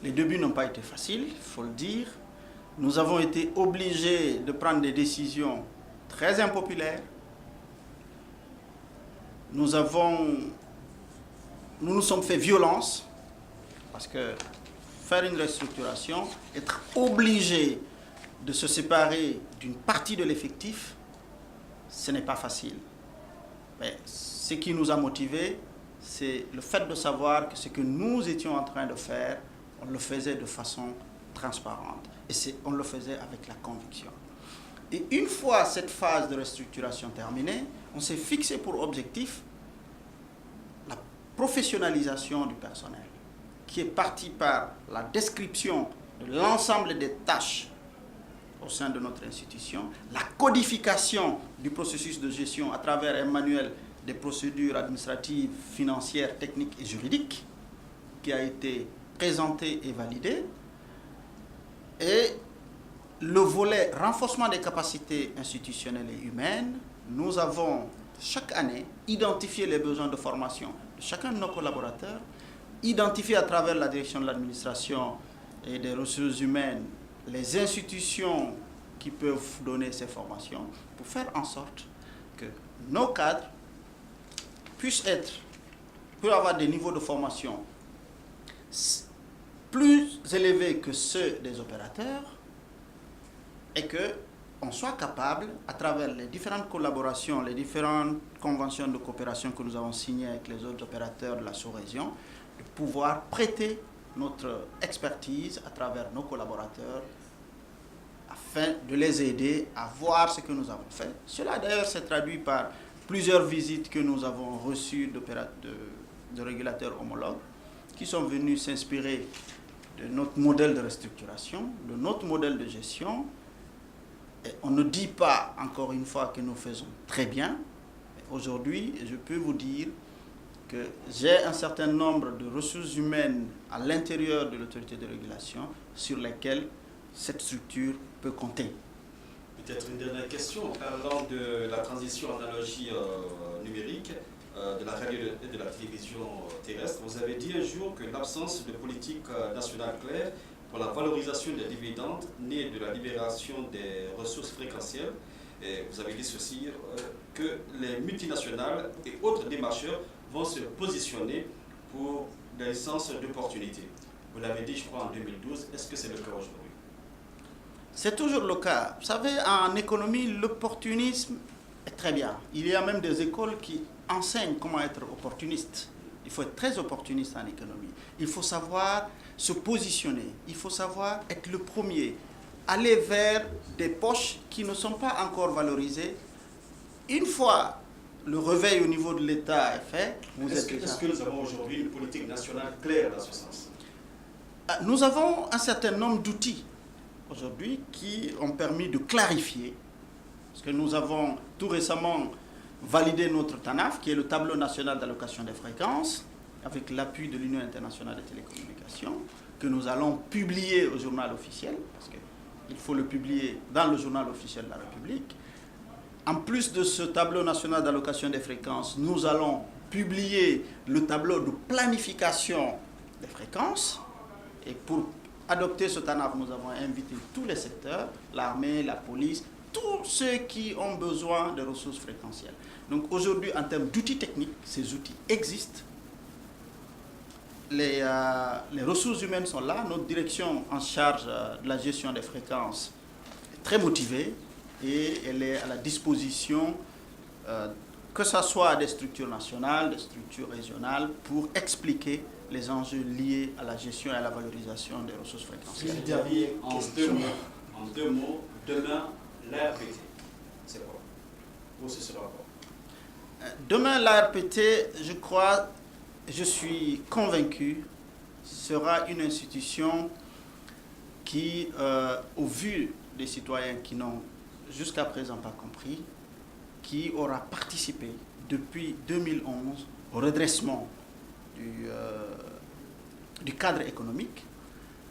Les débuts n'ont pas été faciles, il faut le dire. Nous avons été obligés de prendre des décisions très impopulaires. Nous nous sommes fait violence parce que faire une restructuration, être obligé de se séparer d'une partie de l'effectif, ce n'est pas facile. Mais ce qui nous a motivés, c'est le fait de savoir que ce que nous étions en train de faire, on le faisait de façon transparente. Et on le faisait avec la conviction. Et une fois cette phase de restructuration terminée, on s'est fixé pour objectif la professionnalisation du personnel, qui est partie par la description de l'ensemble des tâches au sein de notre institution, la codification du processus de gestion à travers un manuel des procédures administratives, financières, techniques et juridiques, qui a été présenté et validé, et le volet renforcement des capacités institutionnelles et humaines. Nous avons chaque année identifié les besoins de formation de chacun de nos collaborateurs, identifié à travers la direction de l'administration et des ressources humaines les institutions qui peuvent donner ces formations pour faire en sorte que nos cadres puissent avoir des niveaux de formation plus élevés que ceux des opérateurs et qu'on soit capable, à travers les différentes collaborations, les différentes conventions de coopération que nous avons signées avec les autres opérateurs de la sous-région, de pouvoir prêter notre expertise à travers nos collaborateurs afin de les aider à voir ce que nous avons fait. Cela d'ailleurs s'est traduit par plusieurs visites que nous avons reçues de régulateurs homologues qui sont venus s'inspirer de notre modèle de restructuration, de notre modèle de gestion. Et on ne dit pas, encore une fois, que nous faisons très bien. Aujourd'hui, je peux vous dire que j'ai un certain nombre de ressources humaines à l'intérieur de l'autorité de régulation sur lesquelles cette structure peut compter. Peut-être une dernière question. Parlant de la transition analogie numérique, de la radio et de la télévision terrestre, vous avez dit un jour que l'absence de politique nationale claire pour la valorisation des dividendes née de la libération des ressources fréquentielles, et vous avez dit ceci, que les multinationales et autres démarcheurs vont se positionner pour des licences d'opportunité. Vous l'avez dit, je crois, en 2012. Est-ce que c'est le cas aujourd'hui? C'est toujours le cas. Vous savez, en économie, l'opportunisme est très bien. Il y a même des écoles qui enseignent comment être opportuniste. Il faut être très opportuniste en économie. Il faut savoir se positionner. Il faut savoir être le premier. Aller vers des poches qui ne sont pas encore valorisées. Une fois le réveil au niveau de l'État est fait, Est-ce que nous avons aujourd'hui une politique nationale claire dans ce sens? Nous avons un certain nombre d'outils aujourd'hui qui ont permis de clarifier, parce que nous avons tout récemment validé notre TANAF, qui est le tableau national d'allocation des fréquences, avec l'appui de l'Union internationale des télécommunications, que nous allons publier au journal officiel, parce qu'il faut le publier dans le journal officiel de la République. En plus de ce tableau national d'allocation des fréquences, nous allons publier le tableau de planification des fréquences. Et pour adopter ce TANAF, nous avons invité tous les secteurs, l'armée, la police, tous ceux qui ont besoin de ressources fréquentielles. Donc aujourd'hui, en termes d'outils techniques, ces outils existent. Les ressources humaines sont là. Notre direction en charge de la gestion des fréquences est très motivée et elle est à la disposition, que ce soit des structures nationales, des structures régionales, pour expliquer les enjeux liés à la gestion et à la valorisation des ressources fréquentielles. En deux mots, demain, l'RPT, c'est quoi? pour ce rapport? Demain, l'ARPT, je suis convaincu, sera une institution qui, au vu des citoyens qui n'ont jusqu'à présent pas compris, qui aura participé depuis 2011 au redressement du cadre économique,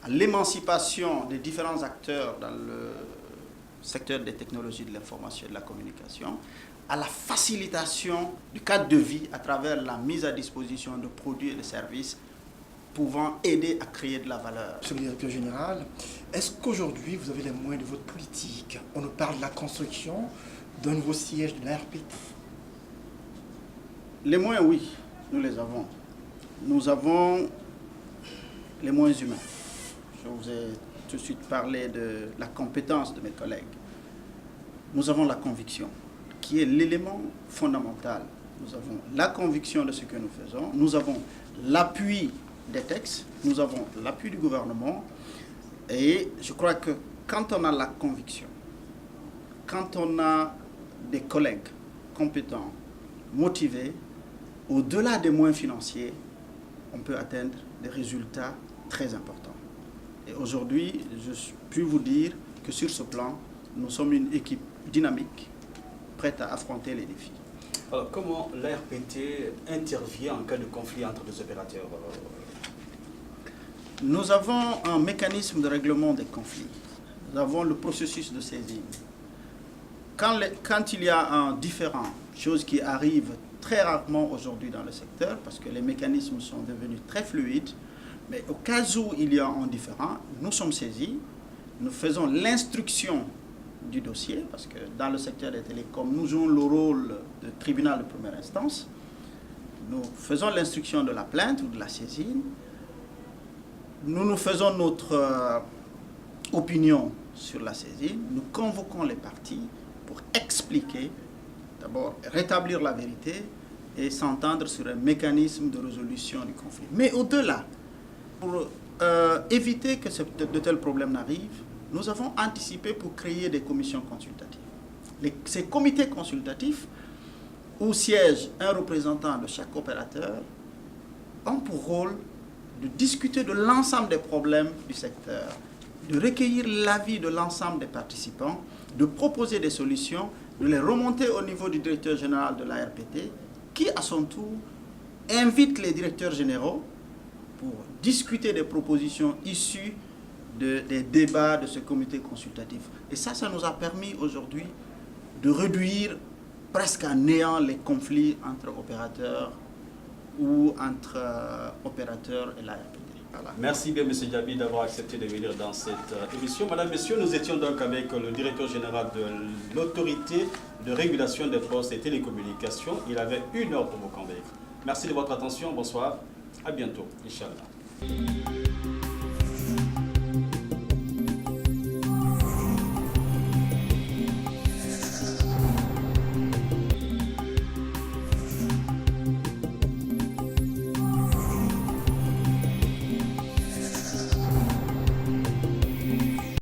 à l'émancipation des différents acteurs dans le secteur des technologies de l'information et de la communication, à la facilitation du cadre de vie à travers la mise à disposition de produits et de services pouvant aider à créer de la valeur. Monsieur le directeur général, est-ce qu'aujourd'hui vous avez les moyens de votre politique? On nous parle de la construction d'un nouveau siège de l'ARPT. Les moyens, oui, nous les avons. Nous avons les moyens humains. Je vous ai tout de suite parlé de la compétence de mes collègues. Nous avons la conviction, qui est l'élément fondamental. Nous avons la conviction de ce que nous faisons. Nous avons l'appui des textes. Nous avons l'appui du gouvernement. Et je crois que quand on a la conviction, quand on a des collègues compétents, motivés, au-delà des moyens financiers, on peut atteindre des résultats très importants. Et aujourd'hui, je puis vous dire que sur ce plan, nous sommes une équipe dynamique, prête à affronter les défis. Alors, comment l'ARPT intervient en cas de conflit entre deux opérateurs? Nous avons un mécanisme de règlement des conflits. Nous avons le processus de saisine. Quand il y a un différend, chose qui arrive très rarement aujourd'hui dans le secteur, parce que les mécanismes sont devenus très fluides, mais au cas où il y a un différend, nous sommes saisis, nous faisons l'instruction du dossier, parce que dans le secteur des télécoms, nous jouons le rôle de tribunal de première instance. Nous faisons l'instruction de la plainte ou de la saisine. Nous faisons notre opinion sur la saisine. Nous convoquons les parties pour expliquer, d'abord rétablir la vérité et s'entendre sur un mécanisme de résolution du conflit. Mais au-delà, pour éviter que de tels problèmes n'arrivent, nous avons anticipé pour créer des commissions consultatives. Ces comités consultatifs, où siège un représentant de chaque opérateur, ont pour rôle de discuter de l'ensemble des problèmes du secteur, de recueillir l'avis de l'ensemble des participants, de proposer des solutions, de les remonter au niveau du directeur général de l'ARPT, qui à son tour invite les directeurs généraux pour discuter des propositions issues des débats de ce comité consultatif. Et ça nous a permis aujourd'hui de réduire presque à néant les conflits entre opérateurs ou entre opérateurs et l'ARPT. Voilà. Merci bien, M. Diaby, d'avoir accepté de venir dans cette émission. Madame, Messieurs, nous étions donc avec le directeur général de l'autorité de régulation des postes et télécommunications. Il avait 1 heure pour vous convaincre. Merci de votre attention. Bonsoir. À bientôt, Inch'Allah.